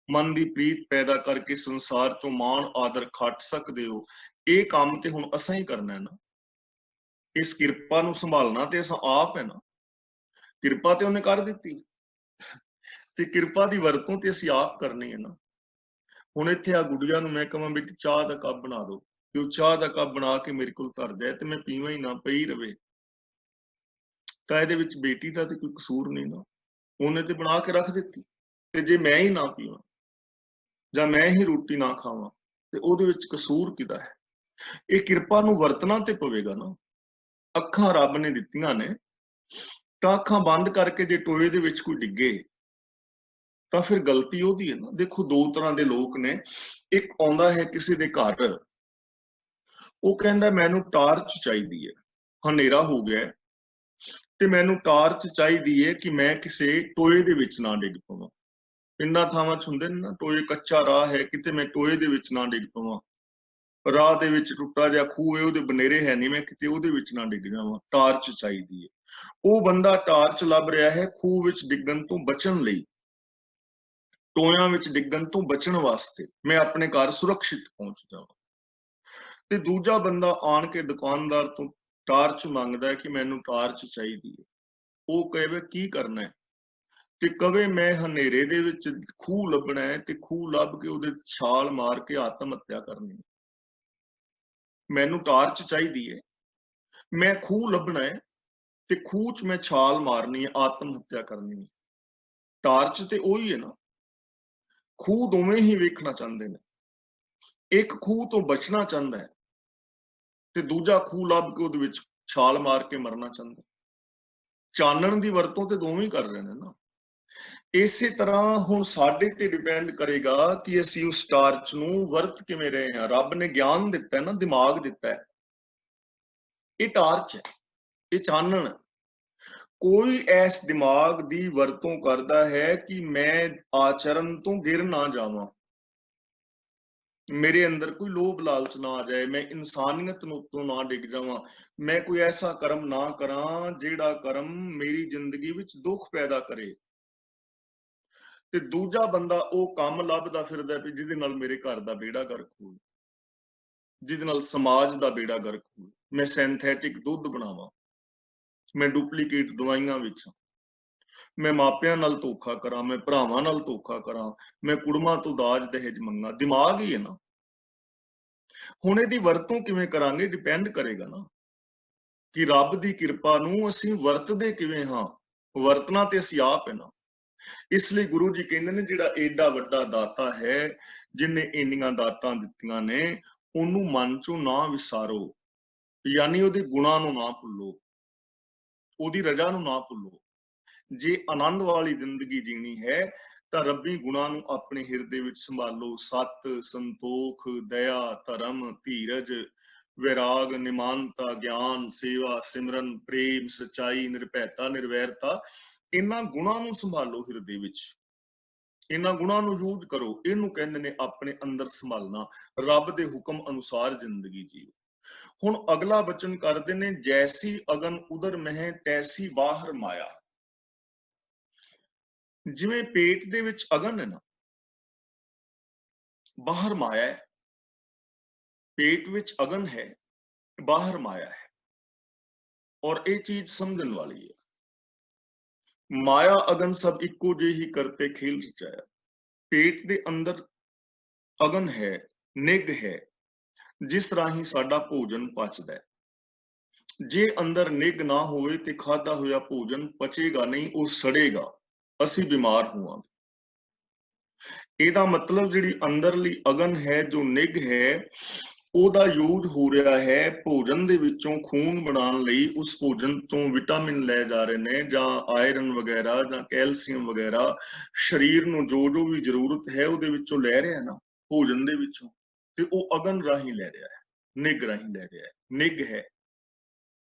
मन दी प्रीत पैदा करके संसार चों मान आदर खट सकते हो। ये काम ते हुण असां ही करना है ना, इस किरपा नूं संभालना ते असां आप है ना, किरपा ते उन्हें कर दित्ती ते किरपा दी वरतों ते असीं आप करनी है ना। हुण इत्थे आ गुड़िया नूं मैं कहां बेटी चाह दा कप बना दो, ते ओह चाह दा कप बना के मेरे कोल धर जाए ते मैं पीवां ही ना, पई रवे, तां इहदे विच बेटी दा ते कोई कसूर नहीं ना, ਉਹਨੇ ਤੇ ਬਣਾ ਕੇ ਰੱਖ ਦਿੱਤੀ। ਤੇ ਜੇ ਮੈਂ ਹੀ ਨਾ ਪੀਵਾਂ ਜਾਂ ਮੈਂ ਹੀ ਰੋਟੀ ਨਾ ਖਾਵਾਂ ਤੇ ਉਹਦੇ ਵਿੱਚ ਕਸੂਰ ਕਿਹਦਾ ਹੈ? ਇਹ ਕਿਰਪਾ ਨੂੰ ਵਰਤਣਾ ਤੇ ਪਵੇਗਾ ਨਾ। ਅੱਖਾਂ ਰੱਬ ਨੇ ਦਿੱਤੀਆਂ ਨੇ ਤਾਂ ਅੱਖਾਂ ਬੰਦ ਕਰਕੇ ਜੇ ਟੋਏ ਦੇ ਵਿੱਚ ਕੋਈ ਡਿੱਗੇ ਤਾਂ ਫਿਰ ਗਲਤੀ ਉਹਦੀ ਹੈ ਨਾ। ਦੇਖੋ ਦੋ ਤਰ੍ਹਾਂ ਦੇ ਲੋਕ ਨੇ, ਇੱਕ ਆਉਂਦਾ ਹੈ ਕਿਸੇ ਦੇ ਘਰ, ਉਹ ਕਹਿੰਦਾ ਮੈਨੂੰ ਟਾਰਚ ਚਾਹੀਦੀ ਹੈ, ਹਨੇਰਾ ਹੋ ਗਿਆ ਤੇ ਮੈਨੂੰ ਟਾਰਚ ਚਾਹੀਦੀ ਹੈ ਕਿ ਮੈਂ ਕਿਸੇ ਟੋਏ ਦੇ ਵਿੱਚ ਨਾ ਡਿੱਗ ਪਵਾਂ। ਪਿੰਡਾਂ ਥਾਵਾਂ 'ਚ ਹੁੰਦੇ ਨੇ ਨਾ ਟੋਏ, ਕੱਚਾ ਰਾਹ ਹੈ, ਕਿਤੇ ਮੈਂ ਟੋਏ ਦੇ ਵਿੱਚ ਨਾ ਡਿੱਗ ਪਵਾਂ, ਰਾਹ ਦੇ ਵਿੱਚ ਟੁੱਟਾ ਜਿਹਾ ਖੂਹ ਹੈ, ਉਹਦੇ ਬਨੇਰੇ ਹੈ ਨਹੀਂ, ਮੈਂ ਕਿਤੇ ਉਹਦੇ ਵਿੱਚ ਨਾ ਡਿੱਗ ਜਾਵਾਂ, ਟਾਰਚ ਚਾਹੀਦੀ ਹੈ। ਉਹ ਬੰਦਾ ਟਾਰਚ ਲੱਭ ਰਿਹਾ ਹੈ ਖੂਹ ਵਿੱਚ ਡਿੱਗਣ ਤੋਂ ਬਚਣ ਲਈ, ਟੋਇਆਂ ਵਿੱਚ ਡਿੱਗਣ ਤੋਂ ਬਚਣ ਵਾਸਤੇ, ਮੈਂ ਆਪਣੇ ਘਰ ਸੁਰੱਖਿਅਤ ਪਹੁੰਚ ਜਾਵਾਂ। ਤੇ ਦੂਜਾ ਬੰਦਾ ਆਣ ਕੇ ਦੁਕਾਨਦਾਰ ਤੋਂ ਟਾਰਚ ਮੰਗਦਾ ਹੈ ਕਿ ਮੈਨੂੰ ਟਾਰਚ ਚਾਹੀਦੀ ਹੈ। ਉਹ ਕਹੇ ਕੀ ਕਰਨਾ ਹੈ ਤੇ ਕਵੇ ਮੈਂ ਹਨੇਰੇ ਦੇ ਵਿੱਚ ਖੂਹ ਲੱਭਣਾ ਹੈ ਤੇ ਖੂਹ ਲੱਭ ਕੇ ਉਹਦੇ ਛਾਲ ਮਾਰ ਕੇ ਆਤਮ ਹੱਤਿਆ ਕਰਨੀ ਹੈ। ਮੈਨੂੰ ਟਾਰਚ ਚਾਹੀਦੀ ਹੈ, ਮੈਂ ਖੂਹ ਲੱਭਣਾ ਹੈ ਤੇ ਖੂਹ 'ਚ ਮੈਂ ਛਾਲ ਮਾਰਨੀ ਹੈ, ਆਤਮ ਹੱਤਿਆ ਕਰਨੀ ਹੈ। ਟਾਰਚ ਤੇ ਉਹੀ ਹੈ ਨਾ, ਖੂਹ ਦੋਵੇਂ ਹੀ ਵੇਖਣਾ ਚਾਹੁੰਦੇ ਨੇ। ਇੱਕ ਖੂਹ ਤੋਂ ਬਚਣਾ ਚਾਹੁੰਦਾ ਹੈ ਤੇ ਦੂਜਾ ਖੂਹ ਲੱਭ ਕੇ ਉਹਦੇ ਵਿੱਚ ਛਾਲ ਮਾਰ ਕੇ ਮਰਨਾ ਚਾਹੁੰਦਾ। ਚਾਨਣ ਦੀ ਵਰਤੋਂ ਤੇ ਦੋਵੇਂ ਕਰ ਰਹੇ ਨੇ ਨਾ। ਇਸੇ ਤਰ੍ਹਾਂ ਹੁਣ ਸਾਡੇ ਤੇ ਡਿਪੈਂਡ ਕਰੇਗਾ ਕਿ ਅਸੀਂ ਉਸ ਟਾਰਚ ਨੂੰ ਵਰਤ ਕਿਵੇਂ ਰਹੇ ਹਾਂ। ਰੱਬ ਨੇ ਗਿਆਨ ਦਿੱਤਾ ਹੈ ਨਾ, ਦਿਮਾਗ ਦਿੱਤਾ ਹੈ, ਇਹ ਟਾਰਚ ਹੈ, ਇਹ ਚਾਨਣ ਹੈ। ਕੋਈ ਇਸ ਦਿਮਾਗ ਦੀ ਵਰਤੋਂ ਕਰਦਾ ਹੈ ਕਿ ਮੈਂ ਆਚਰਨ ਤੋਂ ਗਿਰ ਨਾ ਜਾਵਾਂ, ਮੇਰੇ ਅੰਦਰ ਕੋਈ ਲੋਭ ਲਾਲਚ ਨਾ ਆ ਜਾਏ, ਮੈਂ ਇਨਸਾਨੀਅਤ ਨੂੰ ਤੋਂ ਨਾ ਡਿੱਗ ਜਾਵਾਂ, ਮੈਂ ਕੋਈ ਐਸਾ ਕਰਮ ਨਾ ਕਰਾਂ ਜਿਹੜਾ ਕਰਮ ਮੇਰੀ ਜ਼ਿੰਦਗੀ ਵਿੱਚ ਦੁੱਖ ਪੈਦਾ ਕਰੇ। ਤੇ ਦੂਜਾ ਬੰਦਾ ਉਹ ਕੰਮ ਲੱਭਦਾ ਫਿਰਦਾ ਵੀ ਜਿਹਦੇ ਨਾਲ ਮੇਰੇ ਘਰ ਦਾ ਬੇੜਾ ਗਰਕ ਹੋਵੇ, ਜਿਹਦੇ ਨਾਲ ਸਮਾਜ ਦਾ ਬੇੜਾ ਗਰਕ ਹੋਵੇ। ਮੈਂ ਸਿੰਥੈਟਿਕ ਦੁੱਧ ਬਣਾਵਾਂ, ਮੈਂ ਡੁਪਲੀਕੇਟ ਦਵਾਈਆਂ ਵੇਚਾਂ, ਮੈਂ ਮਾਪਿਆਂ ਨਾਲ ਧੋਖਾ ਕਰਾਂ, ਮੈਂ ਭਰਾਵਾਂ ਨਾਲ ਧੋਖਾ ਕਰਾਂ, ਮੈਂ ਕੁੜਮਾਂ ਤੋਂ ਦਾਜ ਦਹੇਜ ਮੰਗਾਂ। ਦਿਮਾਗ ਹੀ ਹੈ ਨਾ। ਹੁਣ ਇਹਦੀ ਵਰਤੋਂ ਕਿਵੇਂ ਕਰਾਂਗੇ ਡਿਪੈਂਡ ਕਰੇਗਾ ਨਾ ਕਿ ਰੱਬ ਦੀ ਕਿਰਪਾ ਨੂੰ ਅਸੀਂ ਵਰਤਦੇ ਕਿਵੇਂ ਹਾਂ। ਵਰਤਣਾ ਤੇ ਅਸੀਂ ਆਪ ਹੈ ਨਾ। ਇਸ ਲਈ ਗੁਰੂ ਜੀ ਕਹਿੰਦੇ ਨੇ ਜਿਹੜਾ ਏਡਾ ਵੱਡਾ ਦਾਤਾ ਹੈ, ਜਿਹਨੇ ਇੰਨੀਆਂ ਦਾਤਾਂ ਦਿੱਤੀਆਂ ਨੇ, ਉਹਨੂੰ ਮਨ ਚੋਂ ਨਾ ਵਿਸਾਰੋ, ਯਾਨੀ ਉਹਦੇ ਗੁਣਾਂ ਨੂੰ ਨਾ ਭੁੱਲੋ, ਉਹਦੀ ਰਜ਼ਾ ਨੂੰ ਨਾ ਭੁੱਲੋ। ਜੇ ਆਨੰਦ ਵਾਲੀ ਜ਼ਿੰਦਗੀ ਜੀਣੀ ਹੈ ਤਾਂ ਰੱਬੀ ਗੁਣਾਂ ਨੂੰ ਆਪਣੇ ਹਿਰਦੇ ਵਿੱਚ ਸੰਭਾਲੋ। ਸਤ, ਸੰਤੋਖ, ਦਇਆ, ਧਰਮ, ਧੀਰਜ, ਵੈਰਾਗ, ਨਿਮਾਨਤਾ, ਗਿਆਨ, ਸੇਵਾ, ਸਿਮਰਨ, ਪ੍ਰੇਮ, ਸਚਾਈ, ਨਿਰਭੈਤਾ, ਨਿਰਵੈਰਤਾ, ਇਹਨਾਂ ਗੁਣਾਂ ਨੂੰ ਸੰਭਾਲੋ ਹਿਰਦੇ ਵਿੱਚ, ਇਹਨਾਂ ਗੁਣਾਂ ਨੂੰ ਯੂਜ਼ ਕਰੋ। ਇਹਨੂੰ ਕਹਿੰਦੇ ਨੇ ਆਪਣੇ ਅੰਦਰ ਸੰਭਾਲਣਾ, ਰੱਬ ਦੇ ਹੁਕਮ ਅਨੁਸਾਰ ਜ਼ਿੰਦਗੀ ਜੀਓ। ਹੁਣ ਅਗਲਾ ਬਚਨ ਕਰਦੇ ਨੇ, ਜੈਸੀ ਅਗਨ ਉਦਰ ਮਹਿ ਤੈਸੀ ਬਾਹਰ ਮਾਇਆ। ਜਿਵੇਂ ਪੇਟ ਦੇ ਵਿੱਚ ਅਗਨ ਹੈ ਨਾ, ਬਾਹਰ ਮਾਇਆ ਹੈ। ਪੇਟ ਵਿੱਚ ਅਗਨ ਹੈ, ਬਾਹਰ ਮਾਇਆ ਹੈ, ਔਰ ਇਹ ਚੀਜ਼ ਸਮਝਣ ਵਾਲੀ ਹੈ। ਮਾਇਆ ਅਗਨ ਸਭ ਇੱਕੋ ਜਿਹੀ ਕਰਤੇ ਖੇਲ ਰਚਾਇਆ। ਪੇਟ ਦੇ ਅੰਦਰ ਅਗਨ ਹੈ, ਨਿੱਘ ਹੈ, ਜਿਸ ਰਾਹੀਂ ਸਾਡਾ ਭੋਜਨ ਪਚਦਾ ਹੈ। ਜੇ ਅੰਦਰ ਨਿੱਘ ਨਾ ਹੋਵੇ ਤੇ ਖਾਧਾ ਹੋਇਆ ਭੋਜਨ ਪਚੇਗਾ ਨਹੀਂ, ਉਹ ਸੜੇਗਾ, ਅਸੀਂ ਬਿਮਾਰ ਹੋਵਾਂਗੇ। ਇਹਦਾ ਮਤਲਬ ਜਿਹੜੀ ਅੰਦਰਲੀ ਅਗਨ ਹੈ, ਜੋ ਨਿੱਘ ਹੈ, ਉਹਦਾ ਯੂਜ਼ ਹੋ ਰਿਹਾ ਹੈ ਭੋਜਨ ਦੇ ਵਿੱਚੋਂ ਖੂਨ ਬਣਾਉਣ ਲਈ। ਉਸ ਭੋਜਨ ਤੋਂ ਵਿਟਾਮਿਨ ਲੈ ਜਾ ਰਹੇ ਨੇ, ਜਾਂ ਆਇਰਨ ਵਗੈਰਾ, ਜਾਂ ਕੈਲਸ਼ੀਅਮ ਵਗੈਰਾ, ਸਰੀਰ ਨੂੰ ਜੋ ਜੋ ਵੀ ਜ਼ਰੂਰਤ ਹੈ ਉਹਦੇ ਵਿੱਚੋਂ ਲੈ ਰਿਹਾ ਨਾ, ਭੋਜਨ ਦੇ ਵਿੱਚੋਂ, ਤੇ ਉਹ ਅਗਨ ਰਾਹੀਂ ਲੈ ਰਿਹਾ ਹੈ, ਨਿੱਘ ਰਾਹੀਂ ਲੈ ਰਿਹਾ ਹੈ, ਨਿੱਘ ਹੈ।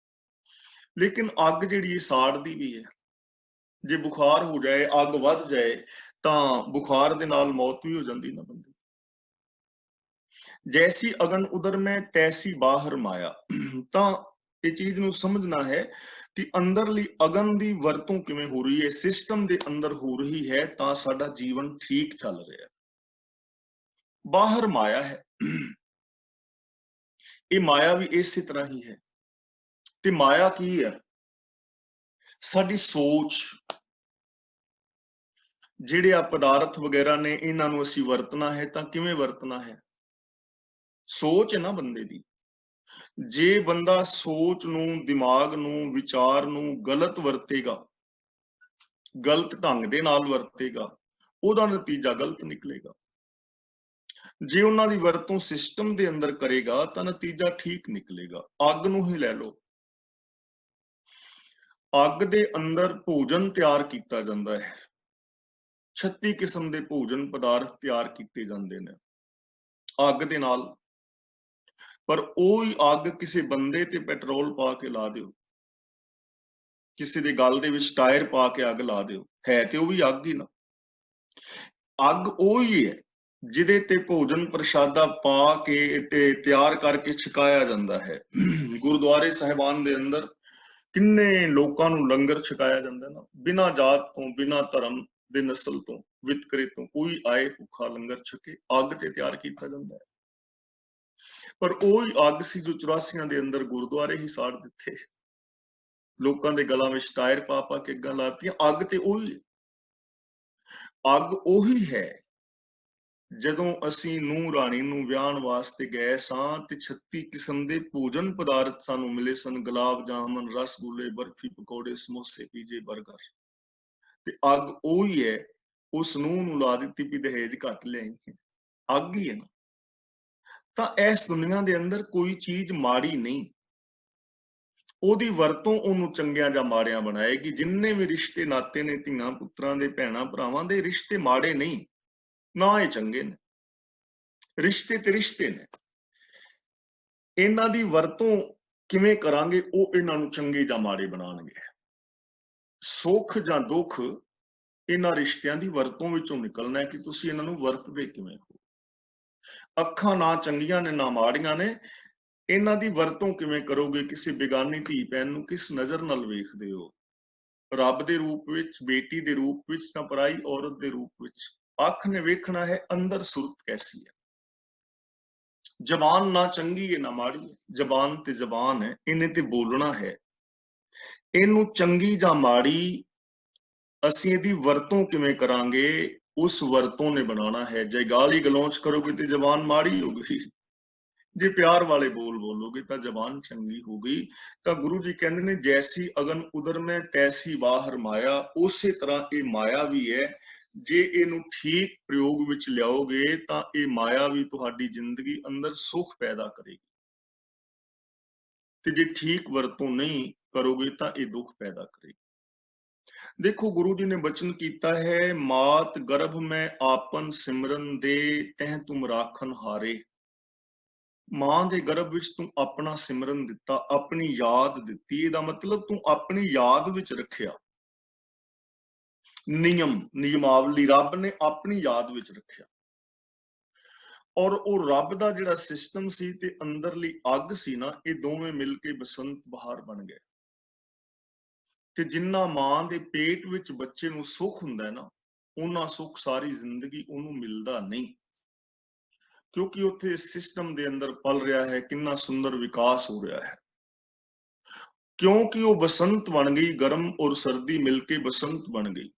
ਲੇਕਿਨ ਅੱਗ ਜਿਹੜੀ ਇਹ ਸਾੜਦੀ ਵੀ ਹੈ। ਜੇ ਬੁਖਾਰ ਹੋ ਜਾਏ, ਅੱਗ ਵੱਧ ਜਾਏ, ਤਾਂ ਬੁਖਾਰ ਦੇ ਨਾਲ ਮੌਤ ਵੀ ਹੋ ਜਾਂਦੀ ਨਾ ਬੰਦੇ। ਜੈਸੀ ਅਗਨ ਉਦਰ ਮੈਂ ਤੈਸੀ ਬਾਹਰ ਮਾਇਆ। ਤਾਂ ਇਹ ਚੀਜ਼ ਨੂੰ ਸਮਝਣਾ ਹੈ ਕਿ ਅੰਦਰਲੀ ਅਗਨ ਦੀ ਵਰਤੋਂ ਕਿਵੇਂ ਹੋ ਰਹੀ ਹੈ, ਸਿਸਟਮ ਦੇ ਅੰਦਰ ਹੋ ਰਹੀ ਹੈ, ਤਾਂ ਸਾਡਾ ਜੀਵਨ ਠੀਕ ਚੱਲ ਰਿਹਾ। ਬਾਹਰ ਮਾਇਆ ਹੈ, ਇਹ ਮਾਇਆ ਵੀ ਇਸੇ ਤਰ੍ਹਾਂ ਹੀ ਹੈ। ਤੇ ਮਾਇਆ ਕੀ ਹੈ? ਸਾਡੀ ਸੋਚ। ਜਿਹੜੇ ਆ ਪਦਾਰਥ ਵਗੈਰਾ ਨੇ, ਇਹਨਾਂ ਨੂੰ ਅਸੀਂ ਵਰਤਣਾ ਹੈ ਤਾਂ ਕਿਵੇਂ ਵਰਤਣਾ ਹੈ? ਸੋਚ ਹੈ ਨਾ ਬੰਦੇ ਦੀ। ਜੇ ਬੰਦਾ ਸੋਚ ਨੂੰ, ਦਿਮਾਗ ਨੂੰ, ਵਿਚਾਰ ਨੂੰ ਗਲਤ ਵਰਤੇਗਾ, ਗਲਤ ਢੰਗ ਦੇ ਨਾਲ ਵਰਤੇਗਾ, ਉਹਦਾ ਨਤੀਜਾ ਗਲਤ ਨਿਕਲੇਗਾ। ਜੇ ਉਹਨਾਂ ਦੀ ਵਰਤੋਂ ਸਿਸਟਮ ਦੇ ਅੰਦਰ ਕਰੇਗਾ ਤਾਂ ਨਤੀਜਾ ਠੀਕ ਨਿਕਲੇਗਾ। ਅੱਗ ਨੂੰ ਹੀ ਲੈ ਲਓ। ਅੱਗ ਦੇ ਅੰਦਰ ਭੋਜਨ ਤਿਆਰ ਕੀਤਾ ਜਾਂਦਾ ਹੈ। 36 ਕਿਸਮ ਦੇ ਭੋਜਨ ਪਦਾਰਥ ਤਿਆਰ ਕੀਤੇ ਜਾਂਦੇ ਨੇ ਅੱਗ ਦੇ ਨਾਲ। ਪਰ ਉਹੀ ਅੱਗ ਕਿਸੇ ਬੰਦੇ ਤੇ ਪੈਟਰੋਲ ਪਾ ਕੇ ਲਾ ਦਿਓ, ਕਿਸੇ ਦੇ ਗਲ ਦੇ ਵਿੱਚ ਟਾਇਰ ਪਾ ਕੇ ਅੱਗ ਲਾ ਦਿਓ, ਹੈ ਤੇ ਉਹ ਵੀ ਅੱਗ ਹੀ ਨਾ। ਅੱਗ ਉਹੀ ਹੈ ਜਿਹਦੇ ਤੇ ਭੋਜਨ ਪ੍ਰਸ਼ਾਦਾ ਪਾ ਕੇ ਤੇ ਤਿਆਰ ਕਰਕੇ ਛਕਾਇਆ ਜਾਂਦਾ ਹੈ। ਗੁਰਦੁਆਰੇ ਸਾਹਿਬਾਨ ਦੇ ਅੰਦਰ ਕਿੰਨੇ ਲੋਕਾਂ ਨੂੰ ਲੰਗਰ ਛਕਾਇਆ ਜਾਂਦਾ ਨਾ, ਬਿਨਾਂ ਜਾਤ ਤੋਂ, ਬਿਨਾਂ ਧਰਮ ਦੇ, ਨਸਲ ਤੋਂ, ਵਿਤਕਰੇ ਤੋਂ, ਕੋਈ ਆਏ ਭੁੱਖਾ ਲੰਗਰ ਛਕੇ, ਅੱਗ ਤੇ ਤਿਆਰ ਕੀਤਾ ਜਾਂਦਾ ਹੈ। ਪਰ ਉਹੀ ਅੱਗ ਸੀ ਜੋ 84 ਦੇ ਅੰਦਰ ਗੁਰਦੁਆਰੇ ਹੀ ਸਾੜ ਦਿੱਤੇ, ਲੋਕਾਂ ਦੇ ਗਲਾਂ ਵਿੱਚ ਟਾਇਰ ਪਾ ਪਾ ਕੇ ਅੱਗਾਂ ਲਾਤੀਆਂ। ਅੱਗ ਤੇ ਉਹੀ ਹੈ। ਅੱਗ ਉਹੀ ਹੈ ਜਦੋਂ ਅਸੀਂ ਨੂੰਹ ਰਾਣੀ ਨੂੰ ਵਿਆਹਣ ਵਾਸਤੇ ਗਏ ਸਾਂ ਤੇ 36 ਕਿਸਮ ਦੇ ਭੋਜਨ ਪਦਾਰਥ ਸਾਨੂੰ ਮਿਲੇ ਸਨ, ਗੁਲਾਬ ਜਾਮਨ, ਰਸਗੁੱਲੇ, ਬਰਫੀ, ਪਕੌੜੇ, ਸਮੋਸੇ, ਪੀਜੇ, ਬਰਗਰ। ਤੇ ਅੱਗ ਉਹੀ ਹੈ, ਉਸ ਨੂੰਹ ਨੂੰ ਲਾ ਦਿੱਤੀ ਵੀ ਦਹੇਜ ਘੱਟ ਲਿਆਈ ਹੈ, ਅੱਗ ਹੀ ਹੈ ਨਾ। ਤਾਂ ਇਸ ਦੁਨੀਆ ਦੇ ਅੰਦਰ ਕੋਈ ਚੀਜ਼ ਮਾੜੀ ਨਹੀਂ, ਉਹਦੀ ਵਰਤੋਂ ਉਹਨੂੰ ਚੰਗਿਆਂ ਜਾਂ ਮਾੜਿਆਂ ਬਣਾਏਗੀ। ਜਿੰਨੇ ਵੀ ਰਿਸ਼ਤੇ ਨਾਤੇ ਨੇ, ਧੀਆਂ ਪੁੱਤਰਾਂ ਦੇ, ਭੈਣਾਂ ਭਰਾਵਾਂ ਦੇ, ਰਿਸ਼ਤੇ ਮਾੜੇ ਨਹੀਂ, ਨਾ ਇਹ ਚੰਗੇ ਨੇ। ਰਿਸ਼ਤੇ ਤੇ ਰਿਸ਼ਤੇ ਨੇ, ਇਹਨਾਂ ਦੀ ਵਰਤੋਂ ਕਿਵੇਂ ਕਰਾਂਗੇ ਉਹ ਇਹਨਾਂ ਨੂੰ ਚੰਗੇ ਜਾਂ ਮਾੜੇ ਬਣਾਉਣਗੇ। ਸੁੱਖ ਜਾਂ ਦੁੱਖ ਇਹਨਾਂ ਰਿਸ਼ਤਿਆਂ ਦੀ ਵਰਤੋਂ ਵਿੱਚੋਂ ਨਿਕਲਣਾ ਹੈ ਕਿ ਤੁਸੀਂ ਇਹਨਾਂ ਨੂੰ ਵਰਤਦੇ ਕਿਵੇਂ ਹੋ। ਅੱਖਾਂ ਨਾ ਚੰਗੀਆਂ ਨੇ ਨਾ ਮਾੜੀਆਂ ਨੇ, ਇਹਨਾਂ ਦੀ ਵਰਤੋਂ ਕਿਵੇਂ ਕਰੋਗੇ? ਕਿਸੇ ਬੇਗਾਨੀ ਧੀ ਭੈਣ ਨੂੰ ਕਿਸ ਨਜ਼ਰ ਨਾਲ ਵੇਖਦੇ ਹੋ? ਰੱਬ ਦੇ ਰੂਪ ਵਿੱਚ, ਬੇਟੀ ਦੇ ਰੂਪ ਵਿੱਚ, ਤਾਂ ਪਰਾਈ ਔਰਤ ਦੇ ਰੂਪ ਵਿੱਚ। ਅੱਖ ਨੇ ਵੇਖਣਾ ਹੈ ਅੰਦਰ ਸੁਰਤ ਕੈਸੀ ਹੈ। ਜ਼ਬਾਨ ਨਾ ਚੰਗੀ ਹੈ ਨਾ ਮਾੜੀ ਹੈ, ਜ਼ਬਾਨ ਤੇ ਜ਼ਬਾਨ ਹੈ, ਇਹਨੇ ਤੇ ਬੋਲਣਾ ਹੈ। ਇਹਨੂੰ ਚੰਗੀ ਜਾਂ ਮਾੜੀ ਅਸੀਂ ਇਹਦੀ ਵਰਤੋਂ ਕਿਵੇਂ ਕਰਾਂਗੇ, ਉਸ ਵਰਤੋਂ ਨੇ ਬਣਾਉਣਾ ਹੈ। ਜੇ ਗਾਲੀ ਗਲੋਚ ਕਰੋਗੇ ਤੇ ਜ਼ਬਾਨ ਮਾੜੀ ਹੋ ਗਈ, ਜੇ ਪਿਆਰ ਵਾਲੇ ਬੋਲ ਬੋਲੋਗੇ ਤਾਂ ਜ਼ਬਾਨ ਚੰਗੀ ਹੋ ਗਈ। ਤਾਂ ਗੁਰੂ ਜੀ ਕਹਿੰਦੇ ਨੇ, ਜੈਸੀ ਅਗਨ ਉਦਰ ਮੈਂ ਤੈਸੀ ਬਾਹਰ ਮਾਇਆ। ਉਸੇ ਤਰ੍ਹਾਂ ਇਹ ਮਾਇਆ ਵੀ ਹੈ, ਜੇ ਇਹਨੂੰ ਠੀਕ ਪ੍ਰਯੋਗ ਵਿੱਚ ਲਿਆਓਗੇ ਤਾਂ ਇਹ ਮਾਇਆ ਵੀ ਤੁਹਾਡੀ ਜ਼ਿੰਦਗੀ ਅੰਦਰ ਸੁੱਖ ਪੈਦਾ ਕਰੇਗੀ, ਤੇ ਜੇ ਠੀਕ ਵਰਤੋਂ ਨਹੀਂ ਕਰੋਗੇ ਤਾਂ ਇਹ ਦੁੱਖ ਪੈਦਾ ਕਰੇਗੀ। ਦੇਖੋ, ਗੁਰੂ ਜੀ ਨੇ ਬਚਨ ਕੀਤਾ ਹੈ, ਮਾਤ ਗਰਭ ਮੈਂ ਆਪਨ ਸਿਮਰਨ ਦੇ, ਤਹਿ ਤੁਮ ਰਾਖਨ ਹਾਰੇ। ਮਾਂ ਦੇ ਗਰਭ ਵਿੱਚ ਤੂੰ ਆਪਣਾ ਸਿਮਰਨ ਦਿੱਤਾ, ਆਪਣੀ ਯਾਦ ਦਿੱਤੀ। ਇਹਦਾ ਮਤਲਬ ਤੂੰ ਆਪਣੀ ਯਾਦ ਵਿੱਚ ਰੱਖਿਆ। ਨਿਯਮਾਵਲੀ ਰੱਬ ਨੇ ਆਪਣੀ ਯਾਦ ਵਿੱਚ ਰੱਖਿਆ। ਔਰ ਉਹ ਰੱਬ ਦਾ ਜਿਹੜਾ ਸਿਸਟਮ ਸੀ ਤੇ ਅੰਦਰਲੀ ਅੱਗ ਸੀ ਨਾ, ਇਹ ਦੋਵੇਂ ਮਿਲ ਕੇ ਬਸੰਤ ਬਹਾਰ ਬਣ ਗਏ। ਤੇ ਜਿੰਨਾ ਮਾਂ ਦੇ ਪੇਟ ਵਿੱਚ ਬੱਚੇ ਨੂੰ ਸੁੱਖ ਹੁੰਦਾ ਹੈ ਨਾ, ਉਹਨਾਂ ਸੁੱਖ ਸਾਰੀ ਜ਼ਿੰਦਗੀ ਉਹਨੂੰ ਮਿਲਦਾ ਨਹੀਂ, ਕਿਉਂਕਿ ਉੱਥੇ ਸਿਸਟਮ ਦੇ ਅੰਦਰ ਪਲ ਰਿਹਾ ਹੈ, ਕਿੰਨਾ ਸੁੰਦਰ ਵਿਕਾਸ ਹੋ ਰਿਹਾ ਹੈ। ਕਿਉਂਕਿ ਉਹ ਬਸੰਤ ਬਣ ਗਈ, ਗਰਮ ਔਰ ਸਰਦੀ ਮਿਲ ਕੇ ਬਸੰਤ ਬਣ ਗਈ।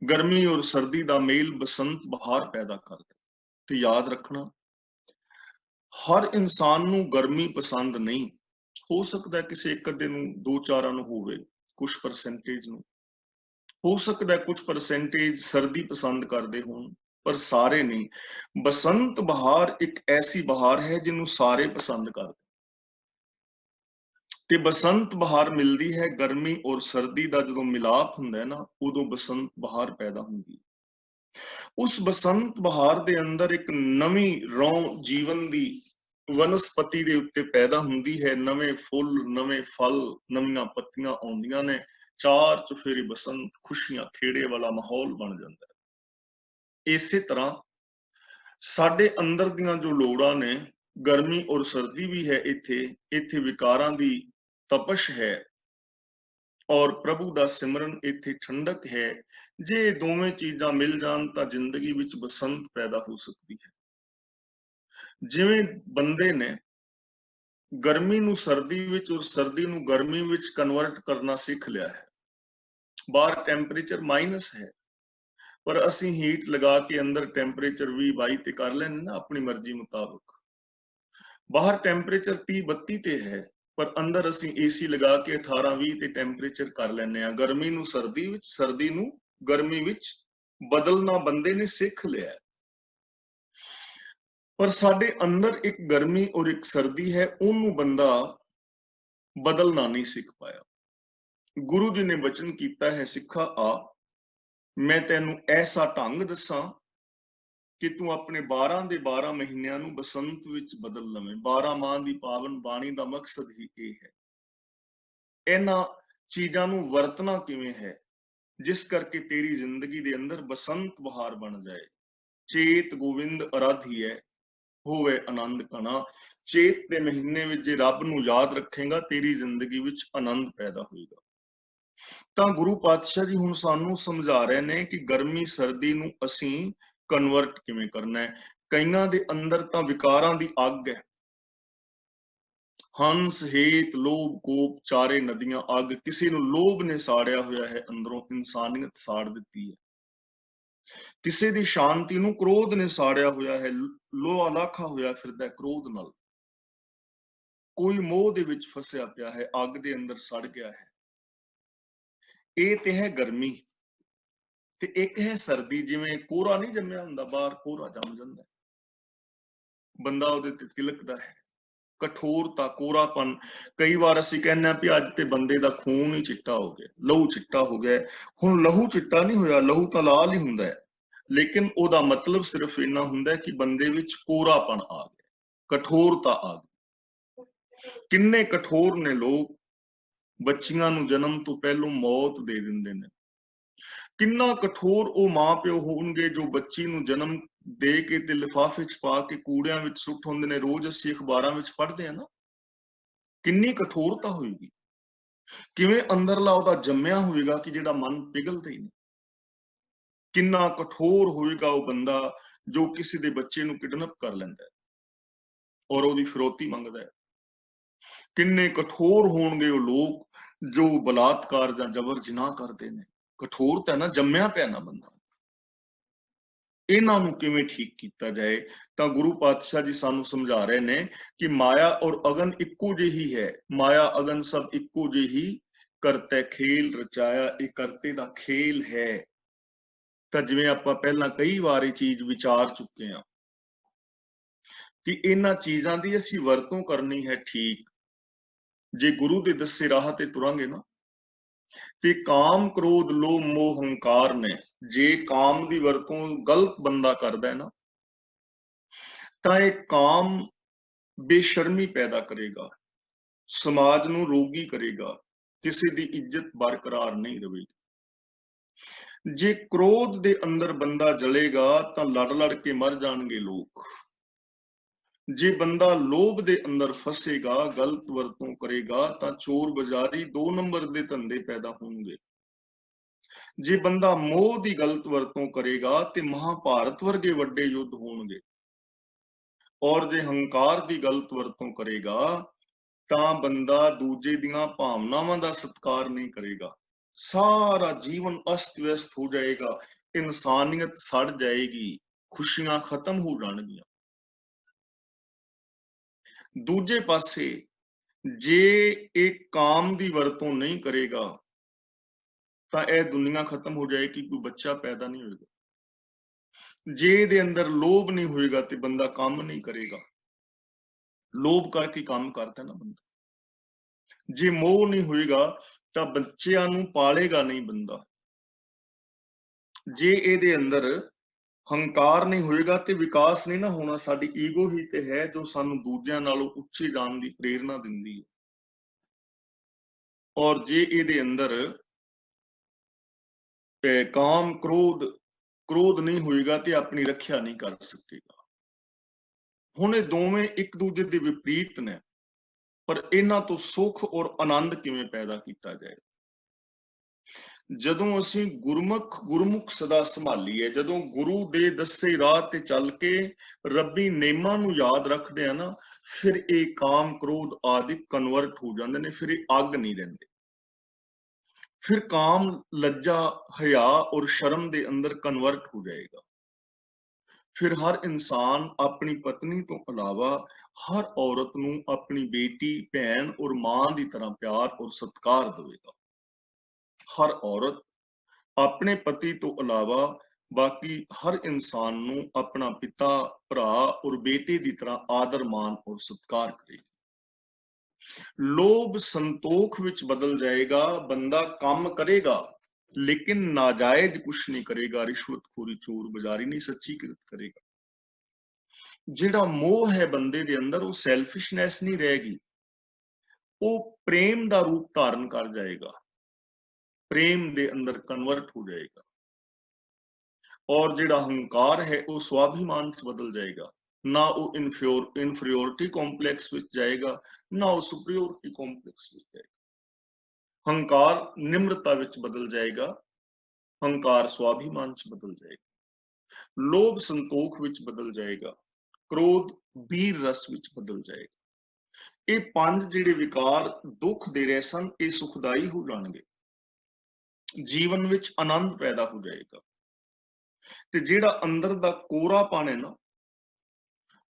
ਗਰਮੀ ਔਰ ਸਰਦੀ ਦਾ ਮੇਲ ਬਸੰਤ ਬਹਾਰ ਪੈਦਾ ਕਰਦਾ। ਤੇ ਯਾਦ ਰੱਖਣਾ, ਹਰ ਇਨਸਾਨ ਨੂੰ ਗਰਮੀ ਪਸੰਦ ਨਹੀਂ, हो सकता है किसी एक अद्धे नूं, दो चारां नूं होवे, कुछ परसेंटेज नूं हो सकता है, कुछ परसेंटेज सर्दी पसंद करते होण, पर सारे नहीं। बसंत बहार एक ऐसी बहार है जिन्हों सारे पसंद करते। ਤੇ ਬਸੰਤ ਬਹਾਰ ਮਿਲਦੀ ਹੈ ਗਰਮੀ ਔਰ ਸਰਦੀ ਦਾ ਜਦੋਂ ਮਿਲਾਪ ਹੁੰਦਾ ਹੈ ਨਾ, ਉਦੋਂ ਬਸੰਤ ਬਹਾਰ ਪੈਦਾ ਹੁੰਦੀ ਹੈ। ਉਸ ਬਸੰਤ ਬਹਾਰ ਦੇ ਅੰਦਰ ਇੱਕ ਨਵੀਂ ਰੌਂ ਜੀਵਨ ਦੀ ਵਨਸਪਤੀ ਦੇ ਉੱਤੇ ਪੈਦਾ ਹੁੰਦੀ ਹੈ, ਨਵੇਂ ਫੁੱਲ, ਨਵੇਂ ਫਲ, ਨਵੀਆਂ ਪੱਤੀਆਂ ਆਉਂਦੀਆਂ ਨੇ, ਚਾਰ ਚੁਫੇਰੇ ਬਸੰਤ, ਖੁਸ਼ੀਆਂ ਖੇੜੇ ਵਾਲਾ ਮਾਹੌਲ ਬਣ ਜਾਂਦਾ ਹੈ। ਇਸੇ ਤਰ੍ਹਾਂ ਸਾਡੇ ਅੰਦਰ ਦੀਆਂ ਜੋ ਲੋੜਾਂ ਨੇ, ਗਰਮੀ ਔਰ ਸਰਦੀ ਵੀ ਹੈ, ਇੱਥੇ ਵਿਕਾਰਾਂ ਦੀ ਤਪਸ਼ ਹੈ ਔਰ ਪ੍ਰਭੂ ਦਾ ਸਿਮਰਨ ਇੱਥੇ ਠੰਡਕ ਹੈ। ਜੇ ਇਹ ਦੋਵੇਂ ਚੀਜ਼ਾਂ ਮਿਲ ਜਾਣ ਤਾਂ ਜ਼ਿੰਦਗੀ ਵਿੱਚ ਬਸੰਤ ਪੈਦਾ ਹੋ ਸਕਦੀ ਹੈ। ਜਿਵੇਂ ਬੰਦੇ ਨੇ ਗਰਮੀ ਨੂੰ ਸਰਦੀ ਵਿੱਚ ਔਰ ਸਰਦੀ ਨੂੰ ਗਰਮੀ ਵਿੱਚ ਕਨਵਰਟ ਕਰਨਾ ਸਿੱਖ ਲਿਆ ਹੈ। ਬਾਹਰ ਟੈਂਪਰੇਚਰ ਮਾਈਨਸ ਹੈ, ਪਰ ਅਸੀਂ ਹੀਟ ਲਗਾ ਕੇ ਅੰਦਰ ਟੈਂਪਰੇਚਰ 20-22 ਤੇ ਕਰ ਲੈਣੇ ਨਾ ਆਪਣੀ ਮਰਜ਼ੀ ਮੁਤਾਬਕ। ਬਾਹਰ ਟੈਂਪਰੇਚਰ 30-32 ਤੇ ਹੈ, ਪਰ ਅੰਦਰ ਅਸੀਂ ਏਸੀ ਲਗਾ ਕੇ 18-20 ਤੇ ਟੈਂਪਰੇਚਰ ਕਰ ਲੈਂਦੇ ਆ। ਗਰਮੀ ਨੂੰ ਸਰਦੀ ਵਿੱਚ, ਸਰਦੀ ਨੂੰ ਗਰਮੀ ਵਿੱਚ ਬਦਲਣਾ ਬੰਦੇ ਨੇ ਸਿੱਖ ਲਿਆ। ਪਰ ਸਾਡੇ ਅੰਦਰ ਇੱਕ ਗਰਮੀ ਔਰ ਇੱਕ ਸਰਦੀ ਹੈ, ਉਹਨੂੰ ਬੰਦਾ ਬਦਲਣਾ ਨਹੀਂ ਸਿੱਖ ਪਾਇਆ। ਗੁਰੂ ਜੀ ਨੇ ਵਚਨ ਕੀਤਾ ਹੈ, ਸਿੱਖਾ ਆ, ਮੈਂ ਤੈਨੂੰ ਐਸਾ ਢੰਗ ਦੱਸਾਂ ਕਿ ਤੂੰ ਆਪਣੇ 12 ਦੇ 12 ਮਹੀਨਿਆਂ ਨੂੰ ਬਸੰਤ ਵਿੱਚ ਬਦਲ ਲਵੇਂ। 12 ਮਾਹ ਦੀ ਪਾਵਨ ਬਾਣੀ ਦਾ ਮਕਸਦ ਹੀ ਇਹ ਹੈ। ਇਹਨਾਂ ਚੀਜ਼ਾਂ ਨੂੰ ਵਰਤਣਾ ਕਿਵੇਂ ਹੈ, ਜਿਸ ਕਰਕੇ ਤੇਰੀ ਜ਼ਿੰਦਗੀ ਦੇ ਅੰਦਰ ਬਸੰਤ ਬਹਾਰ ਬਣ ਜਾਏ। ਚੇਤ ਗੋਬਿੰਦ ਅਰਾਧੀਐ, ਹੋਵੇ ਆਨੰਦ ਕਣਾ। ਚੇਤ ਦੇ ਮਹੀਨੇ ਵਿੱਚ ਜੇ ਰੱਬ ਨੂੰ ਯਾਦ ਰੱਖੇਗਾ, ਤੇਰੀ ਜ਼ਿੰਦਗੀ ਵਿੱਚ ਆਨੰਦ ਪੈਦਾ ਹੋਏਗਾ। ਤਾਂ ਗੁਰੂ ਪਾਤਸ਼ਾਹ ਜੀ ਹੁਣ ਸਾਨੂੰ ਸਮਝਾ ਰਹੇ ਨੇ ਕਿ ਗਰਮੀ ਸਰਦੀ ਨੂੰ ਅਸੀਂ ਕਨਵਰਟ ਕਿਵੇਂ ਕਰਨਾ ਹੈ। ਕਈਆਂ ਦੇ ਅੰਦਰ ਤਾਂ ਵਿਕਾਰਾਂ ਦੀ ਅੱਗ ਹੈ। ਹੰਸ, ਹੇਤ, ਲੋਭ, ਕੋਪ, ਚਾਰੇ ਨਦੀਆਂ ਅੱਗ। ਕਿਸੇ ਨੂੰ ਲੋਭ ਨੇ ਸਾੜਿਆ ਹੋਇਆ ਹੈ, ਅੰਦਰੋਂ ਇਨਸਾਨੀਅਤ ਸਾੜ ਦਿੱਤੀ ਹੈ। ਕਿਸੇ ਦੀ ਸ਼ਾਂਤੀ ਨੂੰ ਕ੍ਰੋਧ ਨੇ ਸਾੜਿਆ ਹੋਇਆ ਹੈ, ਲੋਹਾ ਲਾਖਾ ਹੋਇਆ ਫਿਰਦਾ ਕ੍ਰੋਧ ਨਾਲ। ਕੋਈ ਮੋਹ ਦੇ ਵਿੱਚ ਫਸਿਆ ਪਿਆ ਹੈ, ਅੱਗ ਦੇ ਅੰਦਰ ਸੜ ਗਿਆ ਹੈ। ਇਹ ਤੇ ਹੈ ਗਰਮੀ, ਤੇ ਇੱਕ ਹੈ ਸਰਦੀ। ਜਿਵੇਂ ਕੋਹਰਾ ਨਹੀਂ ਜੰਮਿਆ ਹੁੰਦਾ, ਬਾਹਰ ਕੋਹਰਾ ਜੰਮ ਜਾਂਦਾ, ਬੰਦਾ ਉਹਦੇ ਤੇ ਤਿਲਕਦਾ ਹੈ। ਕਠੋਰਤਾ, ਕੋਹਰਾਪਨ। ਕਈ ਵਾਰ ਅਸੀਂ ਕਹਿੰਦੇ ਆ ਵੀ ਅੱਜ ਤੇ ਬੰਦੇ ਦਾ ਖੂਨ ਹੀ ਚਿੱਟਾ ਹੋ ਗਿਆ, ਲਹੂ ਚਿੱਟਾ ਹੋ ਗਿਆ। ਹੁਣ ਲਹੂ ਚਿੱਟਾ ਨਹੀਂ ਹੋਇਆ, ਲਹੂ ਤਾਂ ਲਾਲ ਹੀ ਹੁੰਦਾ ਹੈ, ਲੇਕਿਨ ਉਹਦਾ ਮਤਲਬ ਸਿਰਫ ਇੰਨਾ ਹੁੰਦਾ ਕਿ ਬੰਦੇ ਵਿੱਚ ਕੋਹਰਾਪਨ ਆ ਗਿਆ, ਕਠੋਰਤਾ ਆ ਗਈ। ਕਿੰਨੇ ਕਠੋਰ ਨੇ ਲੋਕ, ਬੱਚੀਆਂ ਨੂੰ ਜਨਮ ਤੋਂ ਪਹਿਲੋਂ ਮੌਤ ਦੇ ਦਿੰਦੇ ਨੇ। ਕਿੰਨਾ ਕਠੋਰ ਉਹ ਮਾਂ ਪਿਓ ਹੋਣਗੇ ਜੋ ਬੱਚੀ ਨੂੰ ਜਨਮ ਦੇ ਕੇ ਤੇ ਲਿਫਾਫੇ 'ਚ ਪਾ ਕੇ ਕੂੜਿਆਂ ਵਿੱਚ ਸੁੱਟ ਹੁੰਦੇ ਨੇ। ਰੋਜ਼ ਅਸੀਂ ਅਖਬਾਰਾਂ ਵਿੱਚ ਪੜ੍ਹਦੇ ਆ ਨਾ, ਕਿੰਨੀ ਕਠੋਰਤਾ ਹੋਏਗੀ, ਕਿਵੇਂ ਅੰਦਰਲਾ ਉਹਦਾ ਜੰਮਿਆ ਹੋਵੇਗਾ ਕਿ ਜਿਹੜਾ ਮਨ ਪਿਘਲਦਾ ਹੀ ਨਹੀਂ। ਕਿੰਨਾ ਕਠੋਰ ਹੋਏਗਾ ਉਹ ਬੰਦਾ ਜੋ ਕਿਸੇ ਦੇ ਬੱਚੇ ਨੂੰ ਕਿਡਨੈਪ ਕਰ ਲੈਂਦਾ ਹੈ ਔਰ ਉਹਦੀ ਫਿਰੌਤੀ ਮੰਗਦਾ ਹੈ। ਕਿੰਨੇ ਕਠੋਰ ਹੋਣਗੇ ਉਹ ਲੋਕ ਜੋ ਬਲਾਤਕਾਰ ਜਾਂ ਜ਼ਬਰ ਜਿਨਾਹ ਕਰਦੇ ਨੇ। ਕਠੋਰ ਤਾਂ ਨਾ ਜੰਮਿਆ ਪਿਆ ਨਾ ਬੰਦਾ। ਇਹਨਾਂ ਨੂੰ ਕਿਵੇਂ ਠੀਕ ਕੀਤਾ ਜਾਏ, ਤਾਂ ਗੁਰੂ ਪਾਤਸ਼ਾਹ ਜੀ ਸਾਨੂੰ ਸਮਝਾ ਰਹੇ ਨੇ ਕਿ ਮਾਇਆ ਔਰ ਅਗਨ ਇੱਕੋ ਜਿਹੀ ਹੈ। ਮਾਇਆ ਅਗਨ ਸਭ ਇੱਕੋ ਜਿਹੀ ਕਰਤੇ ਖੇਲ ਰਚਾਇਆ, ਇਹ ਕਰਤੇ ਦਾ ਖੇਲ ਹੈ। ਤਾਂ ਜਿਵੇਂ ਆਪਾਂ ਪਹਿਲਾਂ ਕਈ ਵਾਰ ਇਹ ਚੀਜ਼ ਵਿਚਾਰ ਚੁੱਕੇ ਹਾਂ ਕਿ ਇਹਨਾਂ ਚੀਜ਼ਾਂ ਦੀ ਅਸੀਂ ਵਰਤੋਂ ਕਰਨੀ ਹੈ ਠੀਕ। ਜੇ ਗੁਰੂ ਦੇ ਦੱਸੇ ਰਾਹ ਤੇ ਤੁਰਾਂਗੇ ਨਾ, ਤੇ ਕਾਮ, ਕ੍ਰੋਧ, ਲੋਭ, ਮੋਹ, ਹੰਕਾਰ ਨੇ, ਜੇ ਕਾਮ ਦੀ ਵਰਤੋਂ ਗਲਤ ਬੰਦਾ ਕਰਦਾ ਹੈ ਨਾ, ਤਾਂ ਇਹ ਕਾਮ ਬੇਸ਼ਰਮੀ ਪੈਦਾ ਕਰੇਗਾ, ਸਮਾਜ ਨੂੰ ਰੋਗੀ ਕਰੇਗਾ, ਕਿਸੇ ਦੀ ਇੱਜ਼ਤ ਬਰਕਰਾਰ ਨਹੀਂ ਰਹੇਗੀ। ਜੇ ਕ੍ਰੋਧ ਦੇ ਅੰਦਰ ਬੰਦਾ ਜਲੇਗਾ ਤਾਂ ਲੜ ਲੜ ਕੇ ਮਰ ਜਾਣਗੇ ਲੋਕ। ਜੇ ਬੰਦਾ ਲੋਭ ਦੇ ਅੰਦਰ ਫਸੇਗਾ, ਗਲਤ ਵਰਤੋਂ ਕਰੇਗਾ, ਤਾਂ ਚੋਰ ਬਾਜ਼ਾਰੀ 2 ਨੰਬਰ ਦੇ ਧੰਦੇ ਪੈਦਾ ਹੋਣਗੇ। ਜੇ ਬੰਦਾ ਮੋਹ ਦੀ ਗਲਤ ਵਰਤੋਂ ਕਰੇਗਾ ਤੇ ਮਹਾਭਾਰਤ ਵਰਗੇ ਵੱਡੇ ਯੁੱਧ ਹੋਣਗੇ। ਔਰ ਜੇ ਹੰਕਾਰ ਦੀ ਗਲਤ ਵਰਤੋਂ ਕਰੇਗਾ ਤਾਂ ਬੰਦਾ ਦੂਜੇ ਦੀਆਂ ਭਾਵਨਾਵਾਂ ਦਾ ਸਤਿਕਾਰ ਨਹੀਂ ਕਰੇਗਾ। ਸਾਰਾ ਜੀਵਨ ਅਸਤ ਵਿਅਸਤ ਹੋ ਜਾਏਗਾ, ਇਨਸਾਨੀਅਤ ਸੜ ਜਾਏਗੀ, ਖੁਸ਼ੀਆਂ ਖਤਮ ਹੋ ਜਾਣਗੀਆਂ। ਦੂਜੇ ਪਾਸੇ ਜੇ ਇਹ ਕਾਮ ਦੀ ਵਰਤੋਂ ਨਹੀਂ ਕਰੇਗਾ ਤਾਂ ਇਹ ਦੁਨੀਆ ਖਤਮ ਹੋ ਜਾਏਗੀ, ਕੋਈ ਬੱਚਾ ਪੈਦਾ ਨਹੀਂ ਹੋਏਗਾ। ਜੇ ਇਹਦੇ ਅੰਦਰ ਲੋਭ ਨਹੀਂ ਹੋਏਗਾ ਤੇ ਬੰਦਾ ਕੰਮ ਨਹੀਂ ਕਰੇਗਾ। ਲੋਭ ਕਰਕੇ ਕੰਮ ਕਰਦਾ ਨਾ ਬੰਦਾ। ਜੇ ਮੋਹ ਨਹੀਂ ਹੋਏਗਾ ਤਾਂ ਬੱਚਿਆਂ ਨੂੰ ਪਾਲੇਗਾ ਨਹੀਂ ਬੰਦਾ। ਜੇ ਇਹਦੇ ਅੰਦਰ ਹੰਕਾਰ ਨਹੀਂ ਹੋਏਗਾ ਤੇ ਵਿਕਾਸ ਨਹੀਂ ਨਾ ਹੋਣਾ। ਸਾਡੀ ਈਗੋ ਹੀ ਤੇ ਹੈ ਜੋ ਸਾਨੂੰ ਦੂਜਿਆਂ ਨਾਲੋਂ ਉੱਚੇ ਜਾਣ ਦੀ ਪ੍ਰੇਰਨਾ ਦਿੰਦੀ ਹੈ। ਔਰ ਜੇ ਇਹਦੇ ਅੰਦਰ ਕਾਮ ਕ੍ਰੋਧ ਨਹੀਂ ਹੋਏਗਾ ਤੇ ਆਪਣੀ ਰੱਖਿਆ ਨਹੀਂ ਕਰ ਸਕੇਗਾ। ਹੁਣ ਇਹ ਦੋਵੇਂ ਇੱਕ ਦੂਜੇ ਦੇ ਵਿਪਰੀਤ ਨੇ, ਪਰ ਇਹਨਾਂ ਤੋਂ ਸੁੱਖ ਔਰ ਆਨੰਦ ਕਿਵੇਂ ਪੈਦਾ ਕੀਤਾ ਜਾਏ। ਜਦੋਂ ਅਸੀਂ ਗੁਰਮੁਖ ਸਦਾ ਸੰਭਾਲੀਏ, ਜਦੋਂ ਗੁਰੂ ਦੇ ਦੱਸੇ ਰਾਹ ਤੇ ਚੱਲ ਕੇ ਰੱਬੀ ਨੇਮਾਂ ਨੂੰ ਯਾਦ ਰੱਖਦੇ ਆ ਨਾ, ਫਿਰ ਇਹ ਕਾਮ ਕ੍ਰੋਧ ਆਦਿ ਕਨਵਰਟ ਹੋ ਜਾਂਦੇ ਨੇ। ਫਿਰ ਇਹ ਅੱਗ ਨਹੀਂ ਰਹਿੰਦੇ। ਫਿਰ ਕਾਮ ਲੱਜਾ ਹਯਾ ਔਰ ਸ਼ਰਮ ਦੇ ਅੰਦਰ ਕਨਵਰਟ ਹੋ ਜਾਏਗਾ। ਫਿਰ ਹਰ ਇਨਸਾਨ ਆਪਣੀ ਪਤਨੀ ਤੋਂ ਇਲਾਵਾ ਹਰ ਔਰਤ ਨੂੰ ਆਪਣੀ ਬੇਟੀ, ਭੈਣ ਔਰ ਮਾਂ ਦੀ ਤਰ੍ਹਾਂ ਪਿਆਰ ਔਰ ਸਤਿਕਾਰ ਦੇਵੇਗਾ। ਹਰ ਔਰਤ ਆਪਣੇ ਪਤੀ ਤੋਂ ਇਲਾਵਾ ਬਾਕੀ ਹਰ ਇਨਸਾਨ ਨੂੰ ਆਪਣਾ ਪਿਤਾ, ਭਰਾ ਔਰ ਬੇਟੇ ਦੀ ਤਰ੍ਹਾਂ ਆਦਰ ਮਾਣ ਔਰ ਸਤਿਕਾਰ ਕਰੇਗੀ। ਲੋਭ ਸੰਤੋਖ ਵਿੱਚ ਬਦਲ ਜਾਏਗਾ। ਬੰਦਾ ਕੰਮ ਕਰੇਗਾ ਲੇਕਿਨ ਨਾਜਾਇਜ਼ ਕੁਛ ਨਹੀਂ ਕਰੇਗਾ, ਰਿਸ਼ਵਤਖੋਰੀ, ਚੋਰ ਬਜ਼ਾਰੀ ਨਹੀਂ, ਸੱਚੀ ਕਿਰਤ ਕਰੇਗਾ। ਜਿਹੜਾ ਮੋਹ ਹੈ ਬੰਦੇ ਦੇ ਅੰਦਰ, ਉਹ ਸੈਲਫਿਸ਼ਨੈਸ ਨਹੀਂ ਰਹੇਗੀ, ਉਹ ਪ੍ਰੇਮ ਦਾ ਰੂਪ ਧਾਰਨ ਕਰ ਜਾਏਗਾ, ਪ੍ਰੇਮ ਦੇ ਅੰਦਰ ਕਨਵਰਟ ਹੋ ਜਾਏਗਾ। ਔਰ ਜਿਹੜਾ ਹੰਕਾਰ ਹੈ ਉਹ ਸਵਾਭਿਮਾਨ ਚ ਬਦਲ ਜਾਏਗਾ। ਨਾ ਉਹ ਇਨਫੀਰੀਓਰਿਟੀ ਕੰਪਲੈਕਸ ਵਿੱਚ ਜਾਏਗਾ, ਨਾ ਉਹ ਸੁਪਰੀਓਰਿਟੀ ਕੰਪਲੈਕਸ ਵਿੱਚ ਜਾਏਗਾ। ਹੰਕਾਰ ਨਿਮਰਤਾ ਵਿੱਚ ਬਦਲ ਜਾਏਗਾ, ਹੰਕਾਰ ਸਵਾਭਿਮਾਨ ਚ ਬਦਲ ਜਾਏਗਾ। ਲੋਭ ਸੰਤੋਖ ਵਿੱਚ ਬਦਲ ਜਾਏਗਾ, ਕ੍ਰੋਧ ਵੀਰ ਰਸ ਵਿੱਚ ਬਦਲ ਜਾਏਗਾ। ਇਹ ਪੰਜ ਜਿਹੜੇ ਵਿਕਾਰ ਦੁੱਖ ਦੇ ਰਹੇ ਸਨ, ਇਹ ਸੁਖਦਾਈ ਹੋ ਜਾਣਗੇ। ਜੀਵਨ ਵਿੱਚ ਆਨੰਦ ਪੈਦਾ ਹੋ ਜਾਏਗਾ। ਤੇ ਜਿਹੜਾ ਅੰਦਰ ਦਾ ਕੋਰਾਪਣ ਹੈ ਨਾ,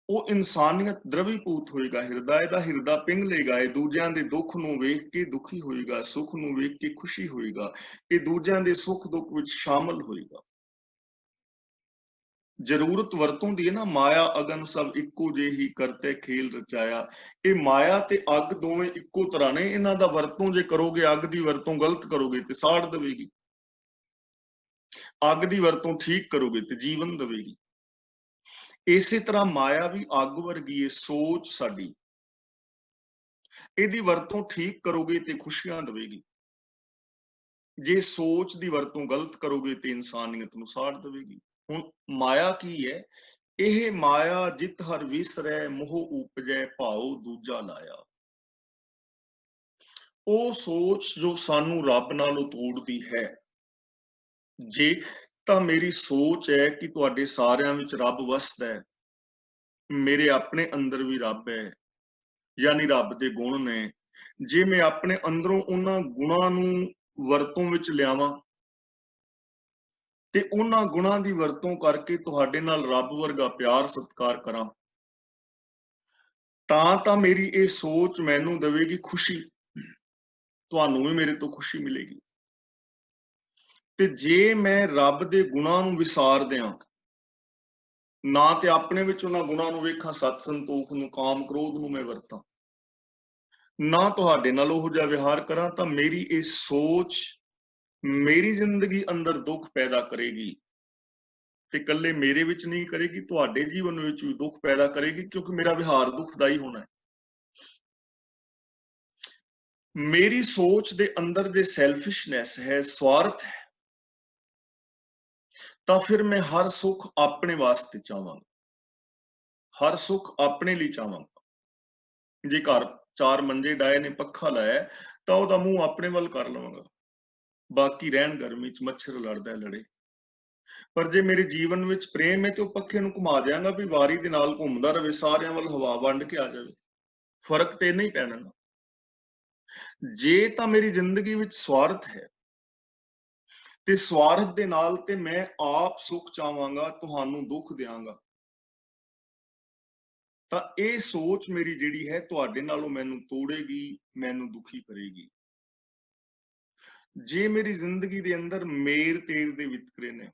ਉਹ ਇਨਸਾਨੀਅਤ ਦ੍ਰਵੀਭੂਤ ਹੋਏਗਾ। ਹਿਰਦਾ ਇਹਦਾ ਹਿਰਦਾ ਪਿੰਗ ਲੇਗਾ। ਇਹ ਦੂਜਿਆਂ ਦੇ ਦੁੱਖ ਨੂੰ ਵੇਖ ਕੇ ਦੁਖੀ ਹੋਏਗਾ, ਸੁੱਖ ਨੂੰ ਵੇਖ ਕੇ ਖੁਸ਼ੀ ਹੋਏਗਾ। ਇਹ ਦੂਜਿਆਂ ਦੇ ਸੁੱਖ ਦੁੱਖ ਵਿੱਚ ਸ਼ਾਮਲ ਹੋਏਗਾ। ਜ਼ਰੂਰਤ ਵਰਤੋਂ ਦੀ ਹੈ ਨਾ, ਮਾਇਆ ਅਗਨ ਸਭ ਇੱਕੋ ਜਿਹੀ ਕਰਤੇ ਖੇਲ ਰਚਾਇਆ। ਇਹ ਮਾਇਆ ਤੇ ਅੱਗ ਦੋਵੇਂ ਇੱਕੋ ਤਰ੍ਹਾਂ ਨੇ। ਇਹਨਾਂ ਦਾ ਵਰਤੋਂ ਜੇ ਕਰੋਗੇ, ਅੱਗ ਦੀ ਵਰਤੋਂ ਗਲਤ ਕਰੋਗੇ ਤੇ ਸਾੜ ਦੇਵੇਗੀ, ਅੱਗ ਦੀ ਵਰਤੋਂ ਠੀਕ ਕਰੋਗੇ ਤੇ ਜੀਵਨ ਦੇਵੇਗੀ। ਇਸੇ ਤਰ੍ਹਾਂ ਮਾਇਆ ਵੀ ਅੱਗ ਵਰਗੀ ਹੈ, ਸੋਚ ਸਾਡੀ। ਇਹਦੀ ਵਰਤੋਂ ਠੀਕ ਕਰੋਗੇ ਤੇ ਖੁਸ਼ੀਆਂ ਦੇਵੇਗੀ, ਜੇ ਸੋਚ ਦੀ ਵਰਤੋਂ ਗਲਤ ਕਰੋਗੇ ਤੇ ਇਨਸਾਨੀਅਤ ਨੂੰ ਸਾੜ ਦੇਵੇਗੀ। ਹੁਣ ਮਾਇਆ ਕੀ ਹੈ? ਇਹ ਮਾਇਆ ਜਿਤ ਹਰ ਵਿਸਰੈ, ਮੋਹ ਉਪਜੈ ਭਾਉ ਦੂਜਾ ਲਾਇਆ। ਉਹ ਸੋਚ ਜੋ ਸਾਨੂੰ ਰੱਬ ਨਾਲੋਂ ਤੋੜਦੀ ਹੈ। ਜੇ ਤਾਂ ਮੇਰੀ ਸੋਚ ਹੈ ਕਿ ਤੁਹਾਡੇ ਸਾਰਿਆਂ ਵਿੱਚ ਰੱਬ ਵਸਦਾ ਹੈ, ਮੇਰੇ ਆਪਣੇ ਅੰਦਰ ਵੀ ਰੱਬ ਹੈ, ਯਾਨੀ ਰੱਬ ਦੇ ਗੁਣ ਨੇ। ਜੇ ਮੈਂ ਆਪਣੇ ਅੰਦਰੋਂ ਉਹਨਾਂ ਗੁਣਾਂ ਨੂੰ ਵਰਤੋਂ ਵਿੱਚ ਲਿਆਵਾਂ ਤੇ ਉਹਨਾਂ ਗੁਣਾਂ ਦੀ ਵਰਤੋਂ ਕਰਕੇ ਤੁਹਾਡੇ ਨਾਲ ਰੱਬ ਵਰਗਾ ਪਿਆਰ ਸਤਿਕਾਰ ਕਰਾਂ, ਤਾਂ ਮੇਰੀ ਇਹ ਸੋਚ ਮੈਨੂੰ ਦੇਵੇਗੀ ਖੁਸ਼ੀ, ਤੁਹਾਨੂੰ ਵੀ ਮੇਰੇ ਤੋਂ ਖੁਸ਼ੀ ਮਿਲੇਗੀ। ਤੇ ਜੇ ਮੈਂ ਰੱਬ ਦੇ ਗੁਣਾਂ ਨੂੰ ਵਿਸਾਰ ਦਿਆਂ, ਨਾ ਤੇ ਆਪਣੇ ਵਿੱਚ ਉਹਨਾਂ ਗੁਣਾਂ ਨੂੰ ਵੇਖਾਂ, ਸਤ ਸੰਤੋਖ ਨੂੰ, ਕਾਮ ਕ੍ਰੋਧ ਨੂੰ ਮੈਂ ਵਰਤਾਂ, ਨਾ ਤੁਹਾਡੇ ਨਾਲ ਉਹੋ ਜਿਹਾ ਵਿਹਾਰ ਕਰਾਂ, ਤਾਂ ਮੇਰੀ ਇਹ ਸੋਚ ਮੇਰੀ ਜ਼ਿੰਦਗੀ ਅੰਦਰ ਦੁੱਖ ਪੈਦਾ ਕਰੇਗੀ। ਤੇ ਇਕੱਲੇ ਮੇਰੇ ਵਿੱਚ ਨਹੀਂ ਕਰੇਗੀ, ਤੁਹਾਡੇ ਜੀਵਨ ਵਿੱਚ ਵੀ ਦੁੱਖ ਪੈਦਾ ਕਰੇਗੀ, ਕਿਉਂਕਿ ਮੇਰਾ ਵਿਹਾਰ ਦੁਖਦਾਈ ਹੋਣਾ ਹੈ। ਮੇਰੀ ਸੋਚ ਦੇ ਅੰਦਰ ਜੇ ਸੈਲਫਿਸ਼ਨੈਸ ਹੈ, ਸਵਾਰਥ ਹੈ, ਤਾਂ ਫਿਰ ਮੈਂ ਹਰ ਸੁੱਖ ਆਪਣੇ ਵਾਸਤੇ ਚਾਹਾਂਗਾ, ਹਰ ਸੁੱਖ ਆਪਣੇ ਲਈ ਚਾਹਾਂਗਾ। ਜੇ ਘਰ 4 ਮੰਜੇ ਡਾਏ ਨੇ, ਪੱਖਾ ਲਾਇਆ, ਤਾਂ ਉਹਦਾ ਮੂੰਹ ਆਪਣੇ ਵੱਲ ਕਰ ਲਵਾਂਗਾ, ਬਾਕੀ ਰਹਿਣ ਗਰਮੀ ਚ, ਮੱਛਰ ਲੜਦਾ ਲੜੇ। ਪਰ ਜੇ ਮੇਰੇ ਜੀਵਨ ਵਿੱਚ ਪ੍ਰੇਮ ਹੈ ਤੇ ਉਹ ਪੱਖੇ ਨੂੰ ਘੁਮਾ ਦਿਆਂਗਾ ਵੀ ਵਾਰੀ ਦੇ ਨਾਲ ਘੁੰਮਦਾ ਰਵੇ, ਸਾਰਿਆਂ ਵੱਲ ਹਵਾ ਵੰਡ ਕੇ ਆ ਜਾਵੇ। ਫਰਕ ਤੇ ਨਹੀਂ ਪੈਣਾ ਨਾ। ਜੇ ਤਾਂ ਮੇਰੀ ਜ਼ਿੰਦਗੀ ਵਿੱਚ ਸਵਾਰਥ ਹੈ ਤੇ ਸਵਾਰਥ ਦੇ ਨਾਲ ਤੇ ਮੈਂ ਆਪ ਸੁੱਖ ਚਾਹਾਂਗਾ, ਤੁਹਾਨੂੰ ਦੁੱਖ ਦਿਆਂਗਾ। ਤਾਂ ਇਹ ਸੋਚ ਮੇਰੀ ਜਿਹੜੀ ਹੈ ਤੁਹਾਡੇ ਨਾਲੋਂ ਮੈਨੂੰ ਤੋੜੇਗੀ, ਮੈਨੂੰ ਦੁਖੀ ਕਰੇਗੀ। ਜੇ ਮੇਰੀ ਜ਼ਿੰਦਗੀ ਦੇ ਅੰਦਰ ਮੇਰ ਤੇਰ ਦੇ ਵਿਤਕਰੇ ਨੇ,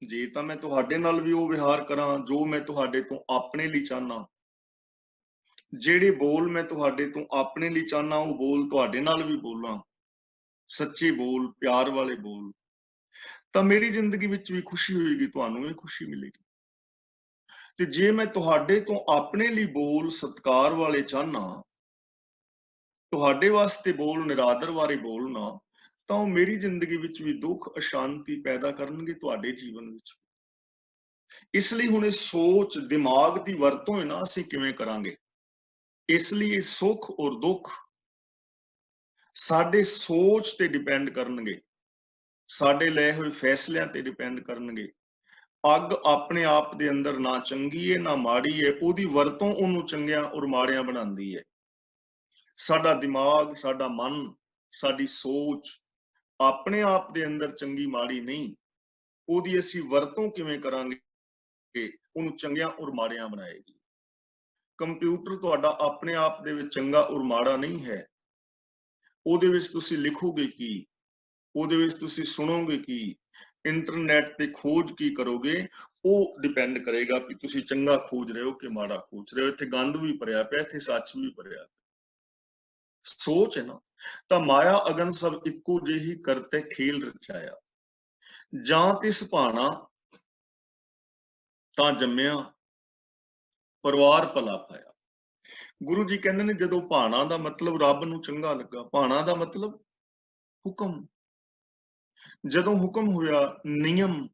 ਜੇ ਤਾਂ ਮੈਂ ਤੁਹਾਡੇ ਨਾਲ ਵੀ ਉਹ ਵਿਹਾਰ ਕਰਾਂ ਜੋ ਮੈਂ ਤੁਹਾਡੇ ਤੋਂ ਆਪਣੇ ਲਈ ਚਾਹਨਾ, ਜਿਹੜੇ ਬੋਲ ਮੈਂ ਤੁਹਾਡੇ ਤੋਂ ਆਪਣੇ ਲਈ ਚਾਹਨਾ ਉਹ ਬੋਲ ਤੁਹਾਡੇ ਨਾਲ ਵੀ ਬੋਲਾਂ, ਸੱਚੇ ਬੋਲ, ਪਿਆਰ ਵਾਲੇ ਬੋਲ, ਤਾਂ ਮੇਰੀ ਜ਼ਿੰਦਗੀ ਵਿੱਚ ਵੀ ਖੁਸ਼ੀ ਹੋਏਗੀ, ਤੁਹਾਨੂੰ ਵੀ ਖੁਸ਼ੀ ਮਿਲੇਗੀ। ਤੇ ਜੇ ਮੈਂ ਤੁਹਾਡੇ ਤੋਂ ਆਪਣੇ ਲਈ ਬੋਲ ਸਤਿਕਾਰ ਵਾਲੇ ਚਾਹਨਾ, ਤੁਹਾਡੇ ਵਾਸਤੇ ਬੋਲ ਨਿਰਾਦਰ ਬਾਰੇ ਬੋਲਣਾ, ਤਾਂ ਉਹ ਮੇਰੀ ਜ਼ਿੰਦਗੀ ਵਿੱਚ ਵੀ ਦੁੱਖ ਅਸ਼ਾਂਤੀ ਪੈਦਾ ਕਰਨਗੇ ਤੁਹਾਡੇ ਜੀਵਨ ਵਿੱਚ। ਇਸ ਲਈ ਹੁਣ ਇਹ ਸੋਚ ਦਿਮਾਗ ਦੀ ਵਰਤੋਂ ਹੈ ਨਾ ਅਸੀਂ ਕਿਵੇਂ ਕਰਾਂਗੇ, ਇਸ ਲਈ ਇਹ ਸੁੱਖ ਔਰ ਦੁੱਖ ਸਾਡੇ ਸੋਚ ਤੇ ਡਿਪੈਂਡ ਕਰਨਗੇ, ਸਾਡੇ ਲਏ ਹੋਏ ਫੈਸਲਿਆਂ ਤੇ ਡਿਪੈਂਡ ਕਰਨਗੇ। ਅੱਗ ਆਪਣੇ ਆਪ ਦੇ ਅੰਦਰ ਨਾ ਚੰਗੀ ਹੈ ਨਾ ਮਾੜੀ ਹੈ, ਉਹਦੀ ਵਰਤੋਂ ਉਹਨੂੰ ਚੰਗਿਆਂ ਔਰ ਮਾੜਿਆਂ ਬਣਾਉਂਦੀ ਹੈ। ਸਾਡਾ ਦਿਮਾਗ, ਸਾਡਾ ਮਨ, ਸਾਡੀ ਸੋਚ ਆਪਣੇ ਆਪ ਦੇ ਅੰਦਰ ਚੰਗੀ ਮਾੜੀ ਨਹੀਂ, ਉਹਦੀ ਅਸੀਂ ਵਰਤੋਂ ਕਿਵੇਂ ਕਰਾਂਗੇ ਉਹਨੂੰ ਚੰਗਿਆਂ ਔਰ ਮਾੜਿਆਂ ਬਣਾਏਗੀ। ਕੰਪਿਊਟਰ ਤੁਹਾਡਾ ਆਪਣੇ ਆਪ ਦੇ ਵਿੱਚ ਚੰਗਾ ਔਰ ਮਾੜਾ ਨਹੀਂ ਹੈ, ਉਹਦੇ ਵਿੱਚ ਤੁਸੀਂ ਲਿਖੋਗੇ ਕੀ, ਉਹਦੇ ਵਿੱਚ ਤੁਸੀਂ ਸੁਣੋਗੇ ਕੀ, ਇੰਟਰਨੈਟ ਤੇ ਖੋਜ ਕੀ ਕਰੋਗੇ, ਉਹ ਡਿਪੈਂਡ ਕਰੇਗਾ ਕਿ ਤੁਸੀਂ ਚੰਗਾ ਖੋਜ ਰਹੇ ਹੋ ਕਿ ਮਾੜਾ ਖੋਜ ਰਹੇ ਹੋ। ਇੱਥੇ ਗੰਦ ਵੀ ਭਰਿਆ ਪਿਆ, ਇੱਥੇ ਸੱਚ ਵੀ ਭਰਿਆ। ਸੋਚ ਹੈ ਨਾ, ਤਾਂ ਮਾਇਆ ਅਗਨ ਸਭ ਇੱਕੋ ਜਿਹੀ ਕਰਤੇ ਖੇਲ ਰਚਾਇਆ, ਜਾਂ ਤਿਸ ਭਾਣਾ ਤਾਂ ਜੰਮਿਆ ਪਰਿਵਾਰ ਭਲਾ ਪਾਇਆ। ਗੁਰੂ ਜੀ ਕਹਿੰਦੇ ਨੇ ਜਦੋਂ ਭਾਣਾ ਦਾ ਮਤਲਬ ਰੱਬ ਨੂੰ ਚੰਗਾ ਲੱਗਾ, ਭਾਣਾ ਦਾ ਮਤਲਬ ਹੁਕਮ, ਜਦੋਂ ਹੁਕਮ ਹੋਇਆ ਨਿਯਮ,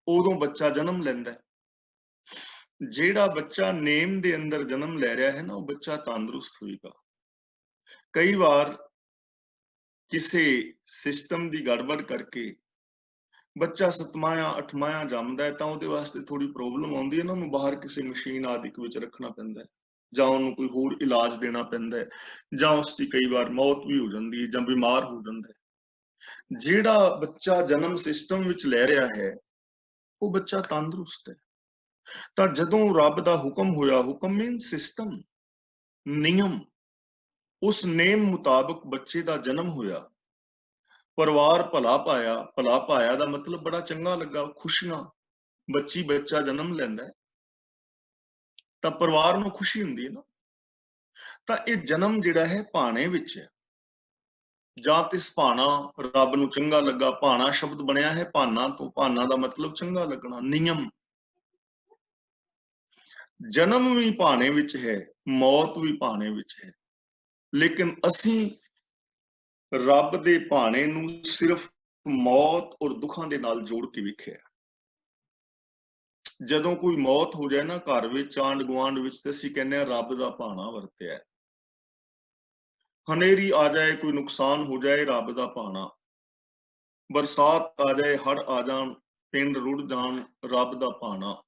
ਉਦੋਂ ਬੱਚਾ ਜਨਮ ਲੈਂਦਾ ਹੈ। ਜਿਹੜਾ ਬੱਚਾ ਨੇਮ ਦੇ ਅੰਦਰ ਜਨਮ ਲੈ ਰਿਹਾ ਹੈ ਨਾ, ਉਹ ਬੱਚਾ ਤੰਦਰੁਸਤ ਹੋਏਗਾ। ਕਈ ਵਾਰ ਕਿਸੇ ਸਿਸਟਮ ਦੀ ਗੜਬੜ ਕਰਕੇ ਬੱਚਾ 7ਵਾਂ ਜਾਂ 8ਵਾਂ ਜੰਮਦਾ ਹੈ ਤਾਂ ਉਹਦੇ ਵਾਸਤੇ ਥੋੜੀ ਪ੍ਰੋਬਲਮ ਆਉਂਦੀ ਹੈ ਨਾ, ਉਹਨੂੰ ਬਾਹਰ ਕਿਸੇ ਮਸ਼ੀਨ ਆਦਿ ਵਿੱਚ ਰੱਖਣਾ ਪੈਂਦਾ ਹੈ, ਜਾਂ ਉਹਨੂੰ ਕੋਈ ਹੋਰ ਇਲਾਜ ਦੇਣਾ ਪੈਂਦਾ ਹੈ, ਜਾਂ ਉਸ ਦੀ ਕਈ ਵਾਰ ਮੌਤ ਵੀ ਹੋ ਜਾਂਦੀ ਹੈ ਜਾਂ ਬਿਮਾਰ ਹੋ ਜਾਂਦਾ ਹੈ। ਜਿਹੜਾ ਬੱਚਾ ਜਨਮ ਸਿਸਟਮ ਵਿੱਚ ਲੈ ਰਿਹਾ ਹੈ ਉਹ ਬੱਚਾ ਤੰਦਰੁਸਤ ਹੈ। ਤਾਂ ਜਦੋਂ ਰੱਬ ਦਾ ਹੁਕਮ ਹੋਇਆ, ਹੁਕਮ ਮੀਨ ਸਿਸਟਮ, ਨਿਯਮ, ਉਸ ਨੇਮ ਮੁਤਾਬਕ ਬੱਚੇ ਦਾ ਜਨਮ ਹੋਇਆ, ਪਰਿਵਾਰ ਭਲਾ ਪਾਇਆ। ਭਲਾ ਪਾਇਆ ਦਾ ਮਤਲਬ ਬੜਾ ਚੰਗਾ ਲੱਗਾ, ਖੁਸ਼ੀਆਂ, ਬੱਚਾ ਜਨਮ ਲੈਂਦਾ ਹੈ ਤਾਂ ਪਰਿਵਾਰ ਨੂੰ ਖੁਸ਼ੀ ਹੁੰਦੀ ਹੈ ਨਾ। ਤਾਂ ਇਹ ਜਨਮ ਜਿਹੜਾ ਹੈ ਭਾਣੇ ਵਿੱਚ ਹੈ, ਜਾਂ ਤਿਸ ਭਾਣਾ, ਰੱਬ ਨੂੰ ਚੰਗਾ ਲੱਗਾ। ਭਾਣਾ ਸ਼ਬਦ ਬਣਿਆ ਹੈ ਭਾਨਾ ਤੋਂ, ਭਾਨਾ ਦਾ ਮਤਲਬ ਚੰਗਾ ਲੱਗਣਾ, ਨਿਯਮ। ਜਨਮ ਵੀ ਭਾਣੇ ਵਿੱਚ ਹੈ, ਮੌਤ ਵੀ ਭਾਣੇ ਵਿੱਚ ਹੈ, ਲੇਕਿਨ ਅਸੀਂ ਰੱਬ ਦੇ ਭਾਣੇ ਨੂੰ ਸਿਰਫ ਮੌਤ ਔਰ ਦੁੱਖਾਂ ਦੇ ਨਾਲ ਜੋੜ ਕੇ ਵੇਖਿਆ। ਜਦੋਂ ਕੋਈ ਮੌਤ ਹੋ ਜਾਏ ਨਾ ਘਰ ਵਿੱਚ, ਆਂਢ ਗੁਆਂਢ ਵਿੱਚ, ਤੇ ਅਸੀਂ ਕਹਿੰਦੇ ਆ ਰੱਬ ਦਾ ਭਾਣਾ ਵਰਤਿਆ। ਹਨੇਰੀ ਆ ਜਾਏ, ਕੋਈ ਨੁਕਸਾਨ ਹੋ ਜਾਏ, ਰੱਬ ਦਾ ਭਾਣਾ। ਬਰਸਾਤ ਆ ਜਾਏ, ਹੜ੍ਹ ਆ ਜਾਣ, ਪਿੰਡ ਰੁੜ ਜਾਣ, ਰੱਬ ਦਾ ਭਾਣਾ।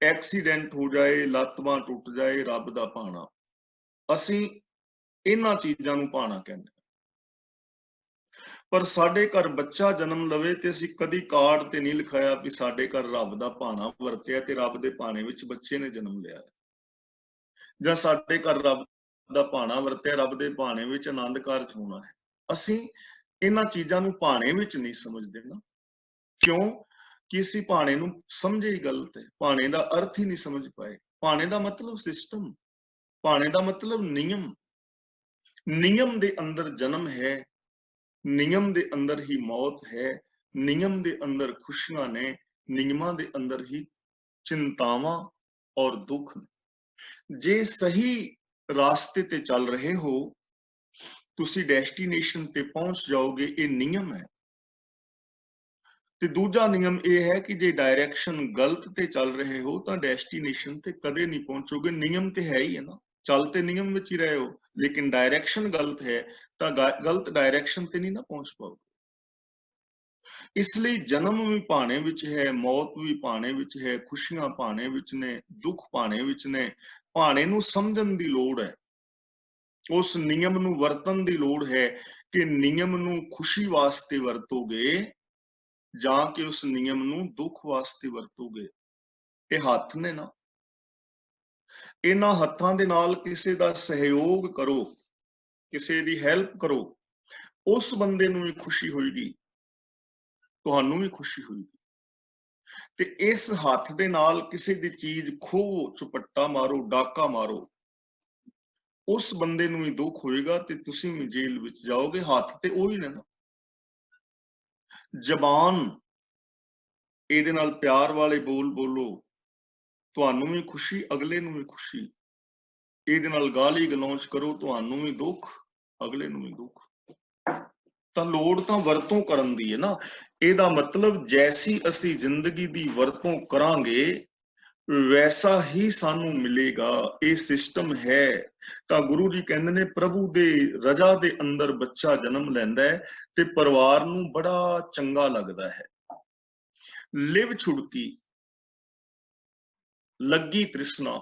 ਐਕਸੀਡੈਂਟ ਹੋ ਜਾਏ, ਲੱਤ ਬਾਂਹ ਟੁੱਟ ਜਾਏ, ਰੱਬ ਦਾ ਭਾਣਾ। ਅਸੀਂ ਇਹਨਾਂ ਚੀਜ਼ਾਂ ਨੂੰ ਭਾਣਾ ਕਹਿੰਦੇ। ਪਰ ਸਾਡੇ ਘਰ ਬੱਚਾ ਜਨਮ ਲਵੇ ਤੇ ਅਸੀਂ ਕਦੀ ਕਾਰਡ ਤੇ ਨਹੀਂ ਲਿਖਾਇਆ ਵੀ ਸਾਡੇ ਘਰ ਰੱਬ ਦਾ ਭਾਣਾ ਵਰਤਿਆ ਤੇ ਰੱਬ ਦੇ ਭਾਣੇ ਵਿੱਚ ਬੱਚੇ ਨੇ ਜਨਮ ਲਿਆ, ਜਾਂ ਸਾਡੇ ਘਰ ਰੱਬ ਦਾ ਭਾਣਾ ਵਰਤਿਆ, ਰੱਬ ਦੇ ਭਾਣੇ ਵਿੱਚ ਆਨੰਦ ਕਾਰਜ ਹੋਣਾ ਹੈ। ਅਸੀਂ ਇਹਨਾਂ ਚੀਜ਼ਾਂ ਨੂੰ ਭਾਣੇ ਵਿੱਚ ਨਹੀਂ ਸਮਝਦੇ ਨਾ। ਕਿਉਂ? ਕਿ ਅਸੀਂ ਭਾਣੇ ਨੂੰ ਸਮਝੇ ਹੀ ਗਲਤ ਹੈ, ਭਾਣੇ ਦਾ ਅਰਥ ਹੀ ਨਹੀਂ ਸਮਝ ਪਾਏ। ਭਾਣੇ ਦਾ ਮਤਲਬ ਸਿਸਟਮ, ਭਾਣੇ ਦਾ ਮਤਲਬ ਨਿਯਮ। ਨਿਯਮ ਦੇ ਅੰਦਰ ਜਨਮ ਹੈ, ਨਿਯਮ ਦੇ ਅੰਦਰ ਹੀ ਮੌਤ ਹੈ, ਨਿਯਮ ਦੇ ਅੰਦਰ ਖੁਸ਼ੀਆਂ ਨੇ, ਨਿਯਮਾਂ ਦੇ ਅੰਦਰ ਹੀ ਚਿੰਤਾਵਾਂ ਔਰ ਦੁੱਖ ਨੇ। ਜੇ ਸਹੀ ਰਾਸਤੇ ਤੇ ਚੱਲ ਰਹੇ ਹੋ, ਤੁਸੀਂ ਡੈਸਟੀਨੇਸ਼ਨ ਤੇ ਪਹੁੰਚ ਜਾਓਗੇ, ਇਹ ਨਿਯਮ ਹੈ। ਤੇ ਦੂਜਾ ਨਿਯਮ ਇਹ ਹੈ ਕਿ ਜੇ ਡਾਇਰੈਕਸ਼ਨ ਗਲਤ ਤੇ ਚੱਲ ਰਹੇ ਹੋ ਤਾਂ ਡੈਸਟੀਨੇਸ਼ਨ ਤੇ ਕਦੇ ਨਹੀਂ ਪਹੁੰਚੋਗੇ। ਨਿਯਮ ਤੇ ਹੈ ਹੀ ਹੈ ਨਾ, ਚੱਲ ਤੇ ਨਿਯਮ ਵਿੱਚ ਹੀ ਰਹੇ ਹੋ, ਲੇਕਿਨ ਡਾਇਰੈਕਸ਼ਨ ਗਲਤ ਹੈ ਤਾਂ ਗਲਤ ਡਾਇਰੈਕਸ਼ਨ ਤੇ ਨਹੀਂ ਨਾ ਪਹੁੰਚ ਪਾਓਗੇ। ਇਸ ਲਈ ਜਨਮ ਵੀ ਭਾਣੇ ਵਿੱਚ ਹੈ, ਮੌਤ ਵੀ ਭਾਣੇ ਵਿੱਚ ਹੈ, ਖੁਸ਼ੀਆਂ ਭਾਣੇ ਵਿੱਚ ਨੇ, ਦੁੱਖ ਭਾਣੇ ਵਿੱਚ ਨੇ। ਭਾਣੇ ਨੂੰ ਸਮਝਣ ਦੀ ਲੋੜ ਹੈ, ਉਸ ਨਿਯਮ ਨੂੰ ਵਰਤਣ ਦੀ ਲੋੜ ਹੈ ਕਿ ਨਿਯਮ ਨੂੰ ਖੁਸ਼ੀ ਵਾਸਤੇ ਵਰਤੋਗੇ ਜਾਂ ਕਿ ਉਸ ਨਿਯਮ ਨੂੰ ਦੁੱਖ ਵਾਸਤੇ ਵਰਤੋਗੇ। ਇਹ ਹੱਥ ਨੇ ਨਾ, ਇਹਨਾਂ ਹੱਥਾਂ ਦੇ ਨਾਲ ਕਿਸੇ ਦਾ ਸਹਿਯੋਗ ਕਰੋ, ਕਿਸੇ ਦੀ ਹੈਲਪ ਕਰੋ, ਉਸ ਬੰਦੇ ਨੂੰ ਵੀ ਖੁਸ਼ੀ ਹੋਏਗੀ, ਤੁਹਾਨੂੰ ਵੀ ਖੁਸ਼ੀ ਹੋਏਗੀ। ਤੇ ਇਸ ਹੱਥ ਦੇ ਨਾਲ ਕਿਸੇ ਦੀ ਚੀਜ਼ ਖੋਹੋ, ਝਪੱਟਾ ਮਾਰੋ, ਡਾਕਾ ਮਾਰੋ, ਉਸ ਬੰਦੇ ਨੂੰ ਵੀ ਦੁੱਖ ਹੋਏਗਾ ਤੇ ਤੁਸੀਂ ਵੀ ਜੇਲ੍ਹ ਵਿੱਚ ਜਾਓਗੇ। ਹੱਥ ਤੇ ਉਹੀ ਨੇ ਨਾ। ਜ਼ਬਾਨ, ਇਹਦੇ ਨਾਲ ਪਿਆਰ ਵਾਲੇ ਬੋਲ ਬੋਲੋ, ਤੁਹਾਨੂੰ ਵੀ ਖੁਸ਼ੀ, ਅਗਲੇ ਨੂੰ ਵੀ ਖੁਸ਼ੀ। ਇਹਦੇ ਨਾਲ ਗਾਲੀ ਗਲੋਚ ਕਰੋ, ਤੁਹਾਨੂੰ ਵੀ ਦੁੱਖ, ਅਗਲੇ ਨੂੰ ਵੀ ਦੁੱਖ। ਤਾਂ ਲੋੜ ਤਾਂ ਵਰਤੋਂ ਕਰਨ ਦੀ ਹੈ ਨਾ। ਇਹਦਾ ਮਤਲਬ ਜੈਸੀ ਅਸੀਂ ਜ਼ਿੰਦਗੀ ਦੀ ਵਰਤੋਂ ਕਰਾਂਗੇ ਵੈਸਾ ਹੀ ਸਾਨੂੰ ਮਿਲੇਗਾ। ਇਹ ਸਿਸਟਮ ਹੈ। ਤਾਂ ਗੁਰੂ ਜੀ ਕਹਿੰਦੇ ਨੇ ਪ੍ਰਭੂ ਦੇ ਰਜਾ ਦੇ ਅੰਦਰ ਬੱਚਾ ਜਨਮ ਲੈਂਦਾ ਹੈ ਤੇ ਪਰਿਵਾਰ ਨੂੰ ਬੜਾ ਚੰਗਾ ਲੱਗਦਾ ਹੈ। ਲਿਵ ਛੁੜਕੀ, ਲੱਗੀ ਤ੍ਰਿਸ਼ਨਾ,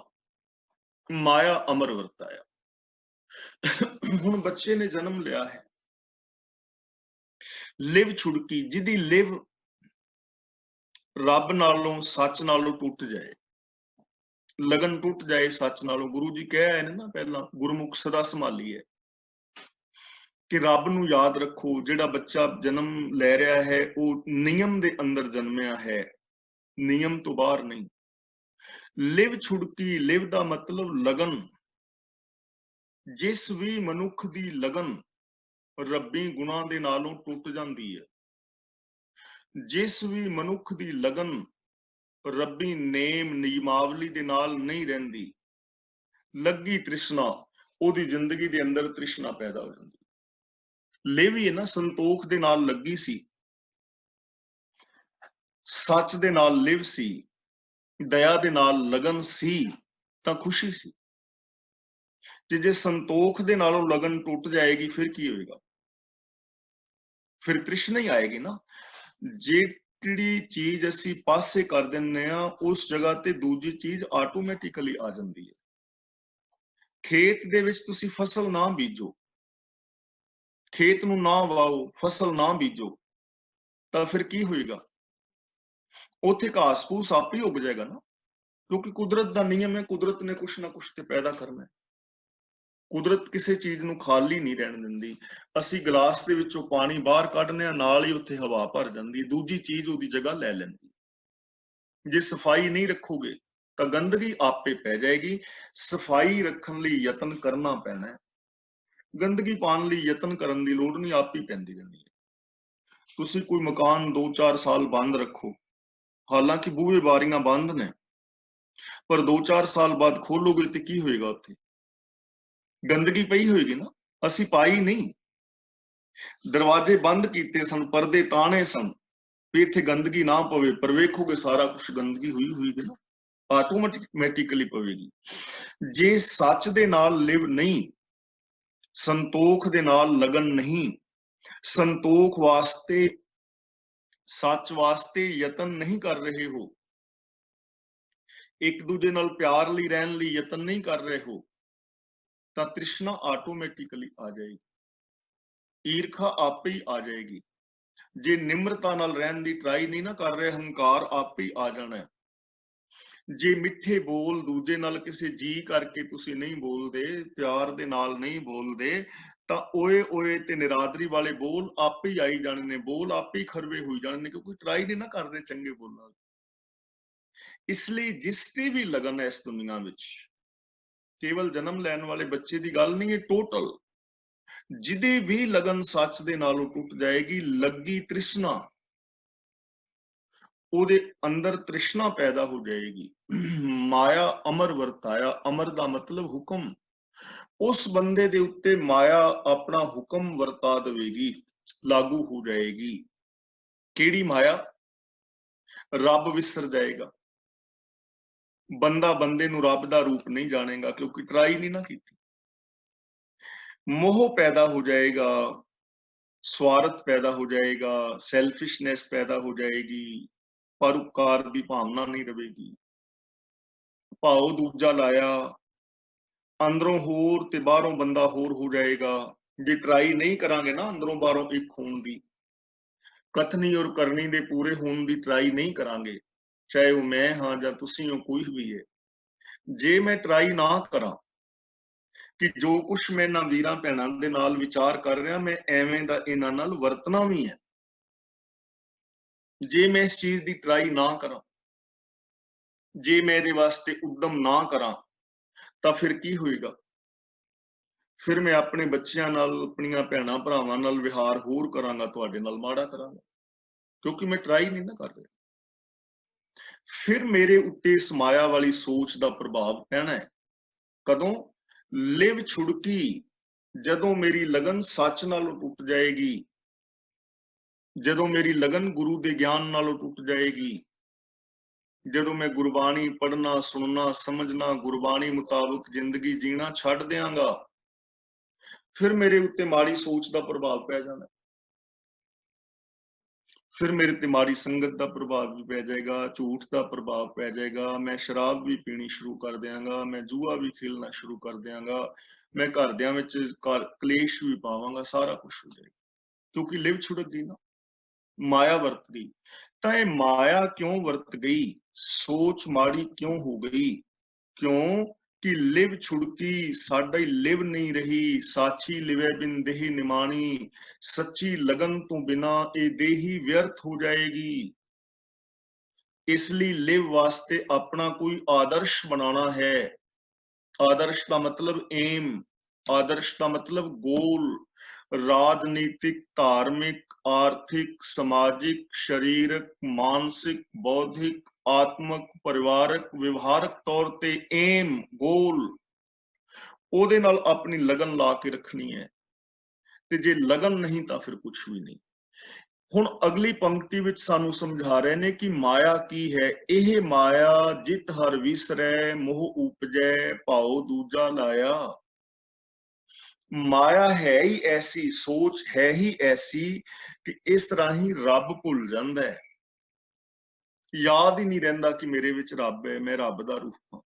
ਮਾਇਆ ਅਮਰ ਵਰਤਾਇਆ। ਹੁਣ ਬੱਚੇ ਨੇ ਜਨਮ ਲਿਆ ਹੈ, ਲਿਵ ਛੁੜਕੀ, ਜਿਹਦੀ ਲਿਵ ਰੱਬ ਨਾਲੋਂ, ਸੱਚ ਨਾਲੋਂ ਟੁੱਟ ਜਾਏ, ਲਗਨ ਟੁੱਟ ਜਾਏ ਸੱਚ ਨਾਲੋਂ। ਗੁਰੂ ਜੀ ਕਹਿ ਆਏ ਨੇ ਨਾ ਪਹਿਲਾਂ, ਗੁਰਮੁਖ ਸਦਾ ਸੰਭਾਲੀਏ, ਕਿ ਰੱਬ ਨੂੰ ਯਾਦ ਰੱਖੋ। ਜਿਹੜਾ ਬੱਚਾ ਜਨਮ ਲੈ ਰਿਹਾ ਹੈ ਉਹ ਨਿਯਮ ਦੇ ਅੰਦਰ ਜਨਮਿਆ ਹੈ, ਨਿਯਮ ਤੋਂ ਬਾਹਰ ਨਹੀਂ। ਲਿਵ ਛੁੜਕੀ, ਲਿਵ ਦਾ ਮਤਲਬ ਲਗਨ। ਜਿਸ ਵੀ ਮਨੁੱਖ ਦੀ ਲਗਨ ਰੱਬੀ ਗੁਣਾਂ ਦੇ ਨਾਲੋਂ ਟੁੱਟ ਜਾਂਦੀ ਹੈ, ਜਿਸ ਵੀ ਮਨੁੱਖ ਦੀ ਲਗਨ ਰੱਬੀ ਨੇਮ ਨਿਯਮਾਵਲੀ ਦੇ ਨਾਲ ਨਹੀਂ ਰਹਿੰਦੀ, ਲੱਗੀ ਤ੍ਰਿਸ਼ਨਾ, ਉਹਦੀ ਜ਼ਿੰਦਗੀ ਦੇ ਅੰਦਰ ਤ੍ਰਿਸ਼ਨਾ ਪੈਦਾ ਹੋ ਜਾਂਦੀ। ਲਿਵ ਹੀ ਹੈ ਨਾ, ਸੰਤੋਖ ਦੇ ਨਾਲ ਲੱਗੀ ਸੀ, ਸੱਚ ਦੇ ਨਾਲ ਲਿਵ ਸੀ, ਦਇਆ ਦੇ ਨਾਲ ਲਗਨ ਸੀ, ਤਾਂ ਖੁਸ਼ੀ ਸੀ। ਜੇ ਸੰਤੋਖ ਦੇ ਨਾਲੋਂ ਲਗਨ ਟੁੱਟ ਜਾਏਗੀ ਫਿਰ ਕੀ ਹੋਏਗਾ? ਫਿਰ ਤ੍ਰਿਸ਼ਨਾ ਹੀ ਆਏਗੀ ਨਾ। ਜਿਹੜੀ ਚੀਜ਼ ਅਸੀਂ ਪਾਸੇ ਕਰ ਦਿੰਨੇ ਆ ਉਸ ਜਗ੍ਹਾ ਤੇ ਦੂਜੀ ਚੀਜ਼ ਆਟੋਮੈਟਿਕਲੀ ਆ ਜਾਂਦੀ ਹੈ। ਖੇਤ ਦੇ ਵਿੱਚ ਤੁਸੀਂ ਫਸਲ ਨਾ ਬੀਜੋ, ਖੇਤ ਨੂੰ ਨਾ ਵਾਓ, ਫਸਲ ਨਾ ਬੀਜੋ, ਤਾਂ ਫਿਰ ਕੀ ਹੋਏਗਾ? ਉੱਥੇ ਘਾਸ ਫੂਸ ਆਪੇ ਉੱਗ ਜਾਏਗਾ ਨਾ, ਕਿਉਂਕਿ ਕੁਦਰਤ ਦਾ ਨਿਯਮ ਹੈ, ਕੁਦਰਤ ਨੇ ਕੁਛ ਨਾ ਕੁਛ ਤੇ ਪੈਦਾ ਕਰਨਾ ਹੈ। ਕੁਦਰਤ ਕਿਸੇ ਚੀਜ਼ ਨੂੰ ਖਾਲੀ ਨਹੀਂ ਰਹਿਣ ਦਿੰਦੀ। ਅਸੀਂ ਗਲਾਸ ਦੇ ਵਿੱਚੋਂ ਪਾਣੀ ਬਾਹਰ ਕੱਢਨੇ ਆ, ਨਾਲ ਹੀ ਉੱਥੇ ਹਵਾ ਭਰ ਜਾਂਦੀ, ਦੂਜੀ ਚੀਜ਼ ਉਹਦੀ ਜਗ੍ਹਾ ਲੈ ਲੈਂਦੀ। ਜੇ ਸਫਾਈ ਨਹੀਂ ਰੱਖੋਗੇ ਤਾਂ ਗੰਦਗੀ ਆਪੇ ਪੈ ਜਾਏਗੀ। ਸਫਾਈ ਰੱਖਣ ਲਈ ਯਤਨ ਕਰਨਾ ਪੈਣਾ ਹੈ, ਗੰਦਗੀ ਪਾਉਣ ਲਈ ਯਤਨ ਕਰਨ ਦੀ ਲੋੜ ਨਹੀਂ, ਆਪ ਹੀ ਪੈਂਦੀ ਰਹਿੰਦੀ ਹੈ। ਤੁਸੀਂ ਕੋਈ ਮਕਾਨ 2-4 ਸਾਲ ਬੰਦ ਰੱਖੋ, ਹਾਲਾਂਕਿ ਬੂਹੇ ਬਾਰੀਆਂ ਬੰਦ ਨੇ, ਪਰ 2-4 ਸਾਲ ਬਾਅਦ ਖੋਲੋਗੇ ਤੇ ਕੀ ਹੋਏਗਾ? ਉੱਥੇ ਗੰਦਗੀ ਪਈ ਹੋਏਗੀ ਨਾ, ਅਸੀਂ ਪਾਈ ਨਹੀਂ। ਦਰਵਾਜ਼ੇ ਬੰਦ ਕੀਤੇ ਸਨ, ਪਰਦੇ ਤਾਣੇ ਸਨ ਵੀ ਇੱਥੇ ਗੰਦਗੀ ਨਾ ਪਵੇ, ਪਰ ਵੇਖੋਗੇ ਸਾਰਾ ਕੁਝ ਗੰਦਗੀ ਹੋਈ ਹੋਏਗੀ ਨਾ, ਆਟੋਮੈਟਿਕਲੀ ਪਵੇਗੀ। ਜੇ ਸੱਚ ਦੇ ਨਾਲ ਲਿਵ ਨਹੀਂ, ਸੰਤੋਖ ਦੇ ਨਾਲ ਲਗਨ ਨਹੀਂ, ਸੰਤੋਖ ਵਾਸਤੇ, ਸੱਚ ਵਾਸਤੇ ਯਤਨ ਨਹੀਂ ਕਰ ਰਹੇ ਹੋ, ਇੱਕ ਦੂਜੇ ਨਾਲ ਪਿਆਰ ਲਈ ਰਹਿਣ ਲਈ ਯਤਨ ਨਹੀਂ ਕਰ ਰਹੇ ਹੋ, ਤਾਂ ਤ੍ਰਿਸ਼ਨਾ ਆਟੋਮੈਟਿਕਲੀ ਆ ਜਾਏਗੀ, ਈਰਖਾ ਆਪੇ ਹੀ ਆ ਜਾਏਗੀ। ਜੇ ਨਿਮਰਤਾ ਨਾਲ ਰਹਿਣ ਦੀ ਟਰਾਈ ਨਹੀਂ ਨਾ ਕਰ ਰਹੇ, ਹੰਕਾਰ ਆਪੇ ਹੀ ਆ ਜਾਣਾ ਹੈ। ਜੇ ਮਿੱਠੇ ਬੋਲ ਦੂਜੇ ਨਾਲ ਕਿਸੇ ਜੀ ਕਰਕੇ ਤੁਸੀਂ ਨਹੀਂ ਬੋਲਦੇ, ਪਿਆਰ ਦੇ ਨਾਲ ਨਹੀਂ ਬੋਲਦੇ, ਤਾਂ ਓਏ ਓਏ ਤੇ ਨਿਰਾਦਰੀ ਵਾਲੇ ਬੋਲ ਆਪੇ ਹੀ ਆਈ ਜਾਣੇ ਨੇ, ਬੋਲ ਆਪੇ ਹੀ ਖਰਵੇ ਹੋਈ ਜਾਣੇ ਨੇ, ਕਿਉਂਕਿ ਟਰਾਈ ਨਹੀਂ ਨਾ ਕਰ ਰਹੇ ਚੰਗੇ ਬੋਲਾਂ। ਇਸ ਲਈ ਜਿਸ ਦੀ ਵੀ ਲਗਨ ਹੈ ਇਸ ਦੁਨੀਆ ਵਿੱਚ, ਕੇਵਲ ਜਨਮ ਲੈਣ ਵਾਲੇ ਬੱਚੇ ਦੀ ਗੱਲ ਨਹੀਂ ਹੈ, ਟੋਟਲ ਜਿਹਦੀ ਵੀ ਲਗਨ ਸੱਚ ਦੇ ਨਾਲੋਂ ਟੁੱਟ ਜਾਏਗੀ, ਲੱਗੀ ਤ੍ਰਿਸ਼ਨਾ, ਉਹਦੇ ਅੰਦਰ ਤ੍ਰਿਸ਼ਨਾ ਪੈਦਾ ਹੋ ਜਾਏਗੀ। ਮਾਇਆ ਅਮਰ ਵਰਤਾਇਆ, ਅਮਰ ਦਾ ਮਤਲਬ ਹੁਕਮ। ਉਸ ਬੰਦੇ ਦੇ ਉੱਤੇ ਮਾਇਆ ਆਪਣਾ ਹੁਕਮ ਵਰਤਾ ਦੇਵੇਗੀ, ਲਾਗੂ ਹੋ ਜਾਏਗੀ। ਕਿਹੜੀ ਮਾਇਆ? ਰੱਬ ਵਿਸਰ ਜਾਏਗਾ, ਬੰਦਾ ਬੰਦੇ ਨੂੰ ਰੱਬ ਦਾ ਰੂਪ ਨਹੀਂ ਜਾਣੇਗਾ, ਕਿਉਂਕਿ ਟਰਾਈ ਨਹੀਂ ਨਾ ਕੀਤੀ। ਮੋਹ ਪੈਦਾ ਹੋ ਜਾਏਗਾ, ਸਵਾਰਥ ਪੈਦਾ ਹੋ ਜਾਏਗਾ, ਸੈਲਫਿਸ਼ਨੈਸ ਪੈਦਾ ਹੋ ਜਾਏਗੀ, ਪਰਉਪਕਾਰ ਦੀ ਭਾਵਨਾ ਨਹੀਂ ਰਹੇਗੀ, ਭਾਉ ਦੂਜਾ ਲਾਇਆ, ਅੰਦਰੋਂ ਹੋਰ ਤੇ ਬਾਹਰੋਂ ਬੰਦਾ ਹੋਰ ਹੋ ਜਾਏਗਾ। ਜੇ ਟਰਾਈ ਨਹੀਂ ਕਰਾਂਗੇ ਨਾ ਅੰਦਰੋਂ ਬਾਹਰੋਂ ਇੱਕ ਹੋਣ ਦੀ, ਕਥਨੀ ਔਰ ਕਰਨੀ ਦੇ ਪੂਰੇ ਹੋਣ ਦੀ ਟਰਾਈ ਨਹੀਂ ਕਰਾਂਗੇ, ਚਾਹੇ ਉਹ ਮੈਂ ਹਾਂ ਜਾਂ ਤੁਸੀਂ ਹੋ, ਕੋਈ ਵੀ ਹੈ, ਜੇ ਮੈਂ ਟਰਾਈ ਨਾ ਕਰਾਂ ਕਿ ਜੋ ਕੁਛ ਮੈਂ ਇਹਨਾਂ ਵੀਰਾਂ ਭੈਣਾਂ ਦੇ ਨਾਲ ਵਿਚਾਰ ਕਰ ਰਿਹਾ ਮੈਂ ਐਵੇਂ ਦਾ ਇਹਨਾਂ ਨਾਲ ਵਰਤਣਾ ਵੀ ਹੈ, ਜੇ ਮੈਂ ਇਸ ਚੀਜ਼ ਦੀ ਟਰਾਈ ਨਾ ਕਰਾਂ, ਜੇ ਮੈਂ ਇਹਦੇ ਵਾਸਤੇ ਉਦਮ ਨਾ ਕਰਾਂ, ਤਾਂ ਫਿਰ ਕੀ ਹੋਏਗਾ? ਫਿਰ ਮੈਂ ਆਪਣੇ ਬੱਚਿਆਂ ਨਾਲ, ਆਪਣੀਆਂ ਭੈਣਾਂ ਭਰਾਵਾਂ ਨਾਲ ਵਿਹਾਰ ਹੋਰ ਕਰਾਂਗਾ, ਤੁਹਾਡੇ ਨਾਲ ਮਾੜਾ ਕਰਾਂਗਾ, ਕਿਉਂਕਿ ਮੈਂ ਟਰਾਈ ਨਹੀਂ ਨਾ ਕਰ ਰਿਹਾ। ਫਿਰ ਮੇਰੇ ਉੱਤੇ ਇਸ ਮਾਇਆ ਵਾਲੀ ਸੋਚ ਦਾ ਪ੍ਰਭਾਵ ਪੈਣਾ ਹੈ। ਕਦੋਂ? ਲਿਵ ਛੁੜਕੀ, ਜਦੋਂ ਮੇਰੀ ਲਗਨ ਸੱਚ ਨਾਲ ਟੁੱਟ ਜਾਏਗੀ, ਜਦੋਂ ਮੇਰੀ ਲਗਨ ਗੁਰੂ ਦੇ ਗਿਆਨ ਨਾਲ ਟੁੱਟ ਜਾਏਗੀ, ਜਦੋਂ ਮੈਂ ਗੁਰਬਾਣੀ ਪੜ੍ਹਨਾ, ਸੁਣਨਾ, ਸਮਝਣਾ, ਗੁਰਬਾਣੀ ਮੁਤਾਬਕ ਜ਼ਿੰਦਗੀ ਜੀਣਾ ਛੱਡ ਦਿਆਂਗਾ, ਫਿਰ ਮੇਰੇ ਉੱਤੇ ਮਾੜੀ ਸੋਚ ਦਾ ਪ੍ਰਭਾਵ ਪੈ ਜਾਣਾ। ਫਿਰ ਮੇਰੇ ਤੇ ਮਾੜੀ ਸੰਗਤ ਦਾ ਪ੍ਰਭਾਵ ਵੀ ਪੈ ਜਾਏਗਾ, ਝੂਠ ਦਾ ਪ੍ਰਭਾਵ ਪੈ ਜਾਏਗਾ, ਮੈਂ ਸ਼ਰਾਬ ਵੀ ਪੀਣੀ ਸ਼ੁਰੂ ਕਰ ਦਿਆਂਗਾ, ਮੈਂ ਜੂਆ ਵੀ ਖੇਲਣਾ ਸ਼ੁਰੂ ਕਰ ਦਿਆਂਗਾ, ਮੈਂ ਘਰਦਿਆਂ ਵਿੱਚ ਕਲੇਸ਼ ਵੀ ਪਾਵਾਂਗਾ, ਸਾਰਾ ਕੁਝ ਹੋ ਜਾਏਗਾ, ਕਿਉਂਕਿ ਲਿਵ ਛੁੜਕ ਗਈ ਨਾ, ਮਾਇਆ ਵਰਤ ਗਈ। ਤਾਂ ਇਹ ਮਾਇਆ ਕਿਉਂ ਵਰਤ ਗਈ? ਸੋਚ ਮਾੜੀ ਕਿਉਂ ਹੋ ਗਈ? ਕਿਉਂ ਕਿ ਲਿਵ ਛੁੜਕੀ, ਸਾਡਾ ਹੀ ਲਿਵ ਨਹੀਂ ਰਹੀ, ਸਾਚੀ ਲਿਵੈ ਬਿਨ ਦੇਹ ਨਿਮਾਣੀ, ਸੱਚੀ ਲਗਨ ਤੋਂ ਬਿਨਾ ਇਹ ਦੇਹੀ ਵਿਅਰਥ ਹੋ ਜਾਏਗੀ। ਇਸ ਲਈ ਲਿਵ ਵਾਸਤੇ ਆਪਣਾ ਕੋਈ ਆਦਰਸ਼ ਬਣਾਉਣਾ ਹੈ। ਆਦਰਸ਼ ਦਾ ਮਤਲਬ ਏਮ, ਆਦਰਸ਼ ਦਾ ਮਤਲਬ ਗੋਲ, ਰਾਜਨੀਤਿਕ, ਧਾਰਮਿਕ, ਆਰਥਿਕ, ਸਮਾਜਿਕ, ਸਰੀਰਕ, ਮਾਨਸਿਕ, ਬੌਧਿਕ, ਆਤਮਕ, ਪਰਿਵਾਰਕ, ਵਿਵਹਾਰਕ ਤੌਰ ਤੇ ਏਮ, ਗੋਲ, ਉਹਦੇ ਨਾਲ ਆਪਣੀ ਲਗਨ ਲਾ ਕੇ ਰੱਖਣੀ ਹੈ। ਤੇ ਜੇ ਲਗਨ ਨਹੀਂ ਤਾਂ ਫਿਰ ਕੁਝ ਵੀ ਨਹੀਂ। ਹੁਣ ਅਗਲੀ ਪੰਕਤੀ ਵਿੱਚ ਸਾਨੂੰ ਸਮਝਾ ਰਹੇ ਨੇ ਕਿ ਮਾਇਆ ਕੀ ਹੈ। ਇਹ ਮਾਇਆ ਜਿਤ ਹਰ ਵਿਸਰੈ, ਮੋਹ ਉਪਜੈ, ਭਾਉ ਦੂਜਾ ਲਾਇਆ। ਮਾਇਆ ਹੈ ਹੀ ਐਸੀ, ਸੋਚ ਹੈ ਹੀ ਐਸੀ ਕਿ ਇਸ ਤਰ੍ਹਾਂ ਹੀ ਰੱਬ ਭੁੱਲ ਜਾਂਦਾ ਹੈ। ਯਾਦ ਹੀ ਨਹੀਂ ਰਹਿੰਦਾ ਕਿ ਮੇਰੇ ਵਿੱਚ ਰੱਬ ਹੈ, ਮੈਂ ਰੱਬ ਦਾ ਰੂਪ ਹਾਂ।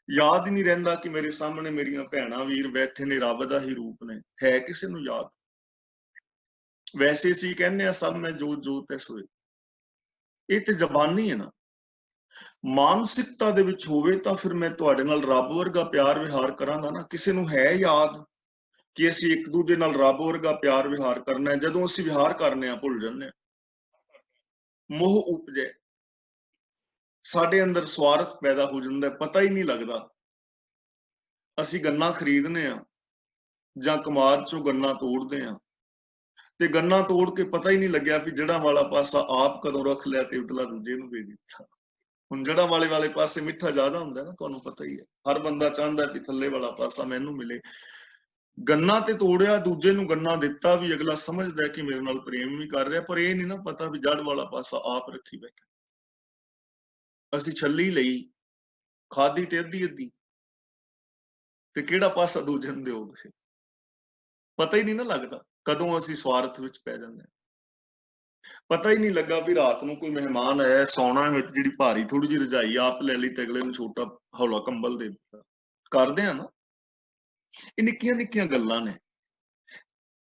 ਯਾਦ ਹੀ ਨਹੀਂ ਰਹਿੰਦਾ ਕਿ ਮੇਰੇ ਸਾਹਮਣੇ ਮੇਰੀਆਂ ਭੈਣਾਂ ਵੀਰ ਬੈਠੇ ਨੇ, ਰੱਬ ਦਾ ਹੀ ਰੂਪ ਨੇ। ਹੈ ਕਿਸੇ ਨੂੰ ਯਾਦ? ਵੈਸੇ ਅਸੀਂ ਕਹਿੰਦੇ ਆ ਸਭ ਮੈਂ ਜੋਤ ਜੋਤ ਐ ਸੋਏ, ਇਹ ਤੇ ਜ਼ਬਾਨੀ ਹੈ ਨਾ। ਮਾਨਸਿਕਤਾ ਦੇ ਵਿੱਚ ਹੋਵੇ ਤਾਂ ਫਿਰ ਮੈਂ ਤੁਹਾਡੇ ਨਾਲ ਰੱਬ ਵਰਗਾ ਪਿਆਰ ਵਿਹਾਰ ਕਰਾਂਗਾ ਨਾ। ਕਿਸੇ ਨੂੰ ਹੈ ਯਾਦ ਕਿ ਅਸੀਂ ਇੱਕ ਦੂਜੇ ਨਾਲ ਰੱਬ ਵਰਗਾ ਪਿਆਰ ਵਿਹਾਰ ਕਰਨਾ ਹੈ? ਜਦੋਂ ਅਸੀਂ ਵਿਹਾਰ ਕਰਨੇ ਆ ਭੁੱਲ ਜਾਂਦੇ ਆ। ਮੋਹ ਉਪਜੇ, ਸਾਡੇ ਅੰਦਰ ਸਵਾਰਥ ਪੈਦਾ ਹੋ ਜਾਂਦਾ, ਪਤਾ ਹੀ ਨਹੀਂ ਲੱਗਦਾ। ਅਸੀਂ ਗੰਨਾ ਖਰੀਦਨੇ ਆ ਜਾਂ ਕਮਾਦ ਚੋਂ ਗੰਨਾ ਤੋੜਦੇ ਆ, ਤੇ ਗੰਨਾ ਤੋੜ ਕੇ ਪਤਾ ਹੀ ਨਹੀਂ ਲੱਗਿਆ ਵੀ ਜੜ੍ਹਾਂ ਵਾਲਾ ਪਾਸਾ ਆਪ ਕਦੋਂ ਰੱਖ ਲਿਆ ਤੇ ਉਤਲਾ ਦੂਜੇ ਨੂੰ ਦੇ ਦਿੱਤਾ। ਹੁਣ ਜੜ੍ਹਾਂ ਵਾਲੇ ਪਾਸੇ ਮਿੱਠਾ ਜ਼ਿਆਦਾ ਹੁੰਦਾ ਨਾ, ਤੁਹਾਨੂੰ ਪਤਾ ਹੀ ਹੈ। ਹਰ ਬੰਦਾ ਚਾਹੁੰਦਾ ਵੀ ਥੱਲੇ ਵਾਲਾ ਪਾਸਾ ਮੈਨੂੰ ਮਿਲੇ। ਗੰਨਾ ਤੇ ਤੋੜਿਆ, ਦੂਜੇ ਨੂੰ ਗੰਨਾ ਦਿੱਤਾ ਵੀ, ਅਗਲਾ ਸਮਝਦਾ ਕਿ ਮੇਰੇ ਨਾਲ ਪ੍ਰੇਮ ਵੀ ਕਰ ਰਿਹਾ, ਪਰ ਇਹ ਨਹੀਂ ਨਾ ਪਤਾ ਵੀ ਜੜ ਵਾਲਾ ਪਾਸਾ ਆਪ ਰੱਖੀ ਬੈਠਾ। ਅਸੀਂ ਛੱਲੀ ਲਈ, ਖਾਦੀ ਤੇ ਅੱਧੀ ਅੱਧੀ, ਤੇ ਕਿਹੜਾ ਪਾਸਾ ਦੂਜੇ ਨੂੰ ਦਿਓਗੇ? ਪਤਾ ਹੀ ਨਹੀਂ ਨਾ ਲੱਗਦਾ ਕਦੋਂ ਅਸੀਂ ਸਵਾਰਥ ਵਿੱਚ ਪੈ ਜਾਂਦੇ ਹਾਂ। ਪਤਾ ਹੀ ਨਹੀਂ ਲੱਗਾ ਵੀ ਰਾਤ ਨੂੰ ਕੋਈ ਮਹਿਮਾਨ ਆਇਆ, ਸੌਣਾ ਵਿੱਚ ਜਿਹੜੀ ਭਾਰੀ ਥੋੜੀ ਜਿਹੀ ਰਜਾਈ ਆਪ ਲੈ ਲਈ ਤੇ ਅਗਲੇ ਨੂੰ ਛੋਟਾ ਹੌਲਾ ਕੰਬਲ ਦੇ ਦਿੱਤਾ। ਕਰਦੇ ਆ ਨਾ। ਇਹ ਨਿੱਕੀਆਂ ਨਿੱਕੀਆਂ ਗੱਲਾਂ ਨੇ,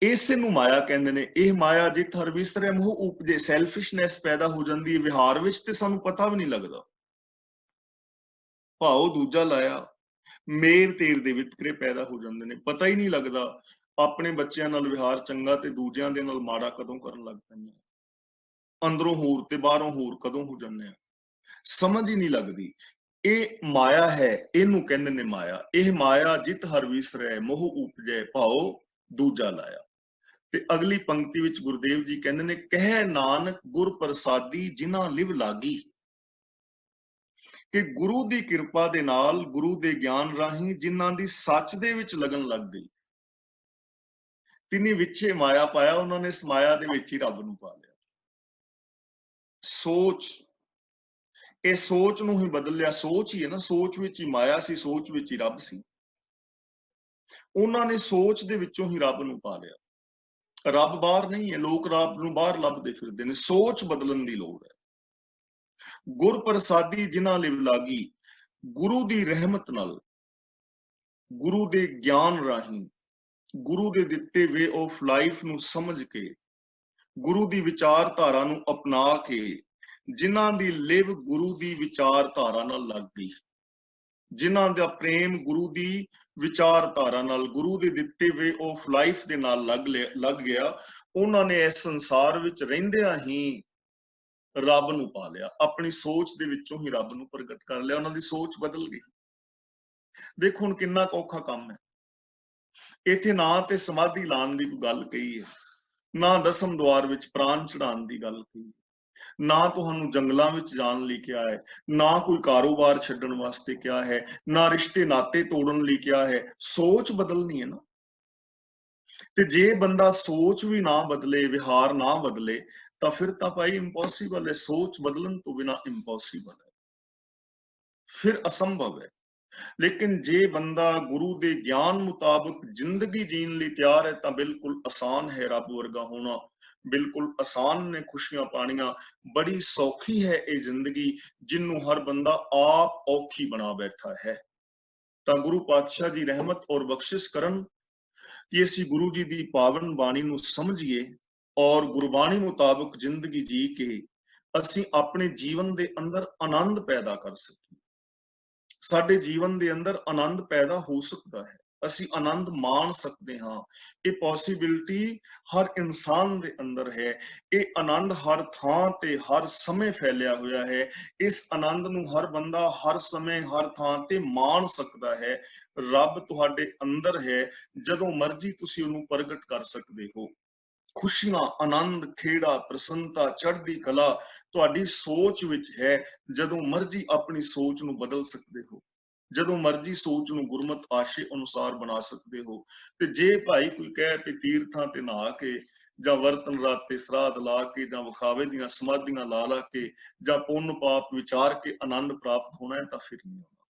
ਇਸੇ ਨੂੰ ਮਾਇਆ ਕਹਿੰਦੇ ਨੇ। ਇਹ ਮਾਇਆ ਜਿਤ ਹਰ ਵਿਸਰੈ ਮੋਹ ਉਪਜੇ, ਸੈਲਫਿਸ਼ਨੈਸ ਪੈਦਾ ਹੋ ਜਾਂਦੀ ਹੈ ਵਿਹਾਰ ਵਿੱਚ ਤੇ ਸਾਨੂੰ ਪਤਾ ਵੀ ਨਹੀਂ ਲੱਗਦਾ। ਭਾਉ ਦੂਜਾ ਲਾਇਆ, ਮੇਰ ਤੇਰ ਦੇ ਵਿਤਕਰੇ ਪੈਦਾ ਹੋ ਜਾਂਦੇ ਨੇ, ਪਤਾ ਹੀ ਨਹੀਂ ਲੱਗਦਾ। ਆਪਣੇ ਬੱਚਿਆਂ ਨਾਲ ਵਿਹਾਰ ਚੰਗਾ ਤੇ ਦੂਜਿਆਂ ਦੇ ਨਾਲ ਮਾੜਾ ਕਦੋਂ ਕਰਨ ਲੱਗ ਪੈਂਦੇ ਆ। ਅੰਦਰੋਂ ਹੋਰ ਤੇ ਬਾਹਰੋਂ ਹੋਰ ਕਦੋਂ ਹੋ ਜਾਂਦੇ ਆ, ਸਮਝ ਹੀ ਨਹੀਂ ਲੱਗਦੀ। ਇਹ ਮਾਇਆ ਹੈ, ਇਹਨੂੰ ਕਹਿੰਦੇ ਨੇ ਮਾਇਆ। ਇਹ ਮਾਇਆ ਜਿਤ ਹਰ ਵਿਸਰੈ, ਮੋਹ ਉਪਜੈ, ਭਾਉ ਦੂਜਾ ਲਾਇਆ। ਤੇ ਅਗਲੀ ਪੰਕਤੀ ਵਿੱਚ ਗੁਰਦੇਵ ਜੀ ਕਹਿੰਦੇ ਨੇ, ਕਹਿ ਨਾਨਕ ਗੁਰ ਪ੍ਰਸਾਦੀ ਜਿਨ੍ਹਾਂ ਲਿਵ ਲਾਗੀ। ਕਿ ਗੁਰੂ ਦੀ ਕਿਰਪਾ ਦੇ ਨਾਲ, ਗੁਰੂ ਦੇ ਗਿਆਨ ਰਾਹੀਂ ਜਿਨ੍ਹਾਂ ਦੀ ਸੱਚ ਦੇ ਵਿੱਚ ਲਗਨ ਲੱਗ ਗਈ, ਤਿਨੀ ਵਿਚੇ ਮਾਇਆ ਪਾਇਆ, ਉਹਨਾਂ ਨੇ ਇਸ ਮਾਇਆ ਦੇ ਵਿੱਚ ਹੀ ਰੱਬ ਨੂੰ ਪਾ ਲਿਆ। ਸੋਚ, ਇਹ ਸੋਚ ਨੂੰ ਹੀ ਬਦਲ ਲਿਆ। ਸੋਚ ਹੀ ਹੈ ਨਾ, ਸੋਚ ਵਿੱਚ ਹੀ ਮਾਇਆ ਸੀ, ਸੋਚ ਵਿੱਚ ਹੀ ਰੱਬ ਸੀ। ਉਹਨਾਂ ਨੇ ਸੋਚ ਦੇ ਵਿੱਚੋਂ ਹੀ ਰੱਬ ਨੂੰ ਪਾ ਲਿਆ। ਰੱਬ ਬਾਹਰ ਨਹੀਂ ਹੈ, ਲੋਕ ਰੱਬ ਨੂੰ ਬਾਹਰ ਲੱਭਦੇ ਫਿਰਦੇ ਨੇ। ਸੋਚ ਬਦਲਣ ਦੀ ਲੋੜ ਹੈ। ਗੁਰ ਪ੍ਰਸਾਦੀ ਜਿਨ੍ਹਾਂ ਲਿਵ ਲਾਗੀ, ਗੁਰੂ ਦੀ ਰਹਿਮਤ ਨਾਲ, ਗੁਰੂ ਦੇ ਗਿਆਨ ਰਾਹੀਂ, ਗੁਰੂ ਦੇ ਦਿੱਤੇ ਵੇ ਆਫ ਲਾਈਫ ਨੂੰ ਸਮਝ ਕੇ, ਗੁਰੂ ਦੀ ਵਿਚਾਰਧਾਰਾ ਨੂੰ ਅਪਣਾ ਕੇ, ਜਿਨ੍ਹਾਂ ਦੀ ਲਿਵ ਗੁਰੂ ਦੀ ਵਿਚਾਰਧਾਰਾ ਨਾਲ ਲੱਗ ਗਈ, ਜਿਨ੍ਹਾਂ ਦਾ ਪ੍ਰੇਮ ਗੁਰੂ ਦੀ ਵਿਚਾਰਧਾਰਾ ਨਾਲ, ਗੁਰੂ ਦੇ ਦਿੱਤੇ ਵੇ ਆਫ ਲਾਈਫ ਦੇ ਨਾਲ ਲੱਗ ਗਿਆ, ਉਹਨਾਂ ਨੇ ਇਸ ਸੰਸਾਰ ਵਿੱਚ ਰਹਿੰਦਿਆਂ ਹੀ ਰੱਬ ਨੂੰ ਪਾ ਲਿਆ, ਆਪਣੀ ਸੋਚ ਦੇ ਵਿੱਚੋਂ ਹੀ ਰੱਬ ਨੂੰ ਪ੍ਰਗਟ ਕਰ ਲਿਆ, ਉਹਨਾਂ ਦੀ ਸੋਚ ਬਦਲ ਗਈ। ਦੇਖੋ ਹੁਣ ਕਿੰਨਾ ਔਖਾ ਕੰਮ ਹੈ। ਇੱਥੇ ਨਾ ਤੇ ਸਮਾਧੀ ਲਾਉਣ ਦੀ ਕੋਈ ਗੱਲ ਕਹੀ ਹੈ, ਨਾ ਦਸਮ ਦੁਆਰ ਵਿੱਚ ਪ੍ਰਾਣ ਚੜਾਉਣ ਦੀ ਗੱਲ ਕਹੀ, ਨਾ ਤੁਹਾਨੂੰ ਜੰਗਲਾਂ ਵਿੱਚ ਜਾਣ ਲਈ ਕਿਹਾ ਹੈ, ਨਾ ਕੋਈ ਕਾਰੋਬਾਰ ਛੱਡਣ ਵਾਸਤੇ ਕਿਹਾ ਹੈ, ਨਾ ਰਿਸ਼ਤੇ ਨਾਤੇ ਤੋੜਨ ਲਈ ਕਿਹਾ ਹੈ। ਸੋਚ ਬਦਲਣੀ ਹੈ ਨਾ। ਤੇ ਜੇ ਬੰਦਾ ਸੋਚ ਵੀ ਨਾ ਬਦਲੇ, ਵਿਹਾਰ ਨਾ ਬਦਲੇ, ਤਾਂ ਫਿਰ ਤਾਂ ਭਾਈ ਇੰਪੋਸੀਬਲ ਹੈ। ਸੋਚ ਬਦਲਣ ਤੋਂ ਬਿਨਾ ਇੰਪੋਸੀਬਲ ਹੈ, ਫਿਰ ਅਸੰਭਵ ਹੈ। ਲੇਕਿਨ ਜੇ ਬੰਦਾ ਗੁਰੂ ਦੇ ਗਿਆਨ ਮੁਤਾਬਕ ਜ਼ਿੰਦਗੀ ਜੀਣ ਲਈ ਤਿਆਰ ਹੈ ਤਾਂ ਬਿਲਕੁਲ ਆਸਾਨ ਹੈ ਰੱਬ ਵਰਗਾ ਹੋਣਾ, ਬਿਲਕੁਲ ਆਸਾਨ ਨੇ ਖੁਸ਼ੀਆਂ ਪਾਣੀਆਂ। ਬੜੀ ਸੌਖੀ ਹੈ ਇਹ ਜ਼ਿੰਦਗੀ ਜਿਹਨੂੰ ਹਰ ਬੰਦਾ ਆਪ ਔਖੀ ਬਣਾ ਬੈਠਾ ਹੈ। ਤਾਂ ਗੁਰੂ ਪਾਤਸ਼ਾਹ ਜੀ ਰਹਿਮਤ ਔਰ ਬਖਸ਼ਿਸ਼ ਕਰਨ ਕਿ ਅਸੀਂ ਗੁਰੂ ਜੀ ਦੀ ਪਾਵਨ ਬਾਣੀ ਨੂੰ ਸਮਝੀਏ ਔਰ ਗੁਰਬਾਣੀ ਮੁਤਾਬਕ ਜ਼ਿੰਦਗੀ ਜੀ ਕੇ ਅਸੀਂ ਆਪਣੇ ਜੀਵਨ ਦੇ ਅੰਦਰ ਆਨੰਦ ਪੈਦਾ ਕਰ ਸਕੀਏ। ਸਾਡੇ ਜੀਵਨ ਦੇ ਅੰਦਰ ਆਨੰਦ ਪੈਦਾ ਹੋ ਸਕਦਾ ਹੈ, ਅਸੀਂ ਆਨੰਦ ਮਾਣ ਸਕਦੇ ਹਾਂ। ਇਹ ਪੋਸੀਬਿਲਿਟੀ ਹਰ ਇਨਸਾਨ ਦੇ ਅੰਦਰ ਹੈ। ਇਹ ਆਨੰਦ ਹਰ ਥਾਂ ਤੇ ਹਰ ਸਮੇਂ ਫੈਲਿਆ ਹੋਇਆ ਹੈ। ਇਸ ਆਨੰਦ ਨੂੰ ਹਰ ਬੰਦਾ ਹਰ ਸਮੇਂ ਹਰ ਥਾਂ ਤੇ ਮਾਣ ਸਕਦਾ ਹੈ। ਰੱਬ ਤੁਹਾਡੇ ਅੰਦਰ ਹੈ, ਜਦੋਂ ਮਰਜ਼ੀ ਤੁਸੀਂ ਉਹਨੂੰ ਪ੍ਰਗਟ ਕਰ ਸਕਦੇ ਹੋ। ਖੁਸ਼ੀਆਂ, ਆਨੰਦ, ਖੇੜਾ, ਪ੍ਰਸੰਨਤਾ, ਚੜ੍ਹਦੀ ਕਲਾ ਤੁਹਾਡੀ ਸੋਚ ਵਿੱਚ ਹੈ। ਜਦੋਂ ਮਰਜ਼ੀ ਆਪਣੀ ਸੋਚ ਨੂੰ ਬਦਲ ਸਕਦੇ ਹੋ, ਜਦੋਂ ਮਰਜ਼ੀ ਸੋਚ ਨੂੰ ਗੁਰਮਤ ਆਸ਼ੇ ਅਨੁਸਾਰ ਬਣਾ ਸਕਦੇ ਹੋ। ਤੇ ਜੇ ਭਾਈ ਕੋਈ ਕਹੇ ਕਿ ਤੀਰਥਾਂ ਤੇ ਨਹਾ ਕੇ ਜਾਂ ਵਰਤਨ ਰਾਤੇ ਸਰਾਧ ਲਾ ਕੇ ਜਾਂ ਵਿਖਾਵੇ ਦੀਆਂ ਸਮਾਧੀਆਂ ਲਾ ਕੇ ਜਾਂ ਪੁੰਨ ਪਾਪ ਵਿਚਾਰ ਕੇ ਆਨੰਦ ਪ੍ਰਾਪਤ ਹੋਣਾ ਹੈ, ਤਾਂ ਫਿਰ ਨਹੀਂ ਹੋਣਾ।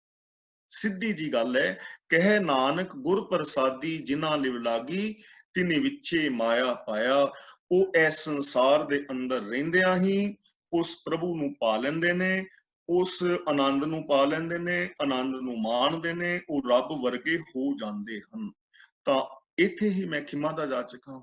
ਸਿੱਧੀ ਜੀ ਗੱਲ ਹੈ, ਕਹੇ ਨਾਨਕ ਗੁਰ ਪ੍ਰਸਾਦੀ ਜਿਨ੍ਹਾਂ ਲਿਵ ਲਾਗੀ ਤਿਨੀ ਵਿੱਚੇ ਮਾਇਆ ਪਾਇਆ। ਉਹ ਇਸ ਸੰਸਾਰ ਦੇ ਅੰਦਰ ਰਹਿੰਦਿਆਂ ਹੀ ਉਸ ਪ੍ਰਭੂ ਨੂੰ ਪਾ ਲੈਂਦੇ ਨੇ, ਉਸ ਆਨੰਦ ਨੂੰ ਪਾ ਲੈਂਦੇ ਨੇ, ਆਨੰਦ ਨੂੰ ਮਾਣਦੇ ਨੇ, ਉਹ ਰੱਬ ਵਰਗੇ ਹੋ ਜਾਂਦੇ ਹਨ। ਤਾਂ ਇੱਥੇ ਹੀ ਮੈਂ ਖਿਮਾ ਦਾ ਜਾਚਕ ਹਾਂ।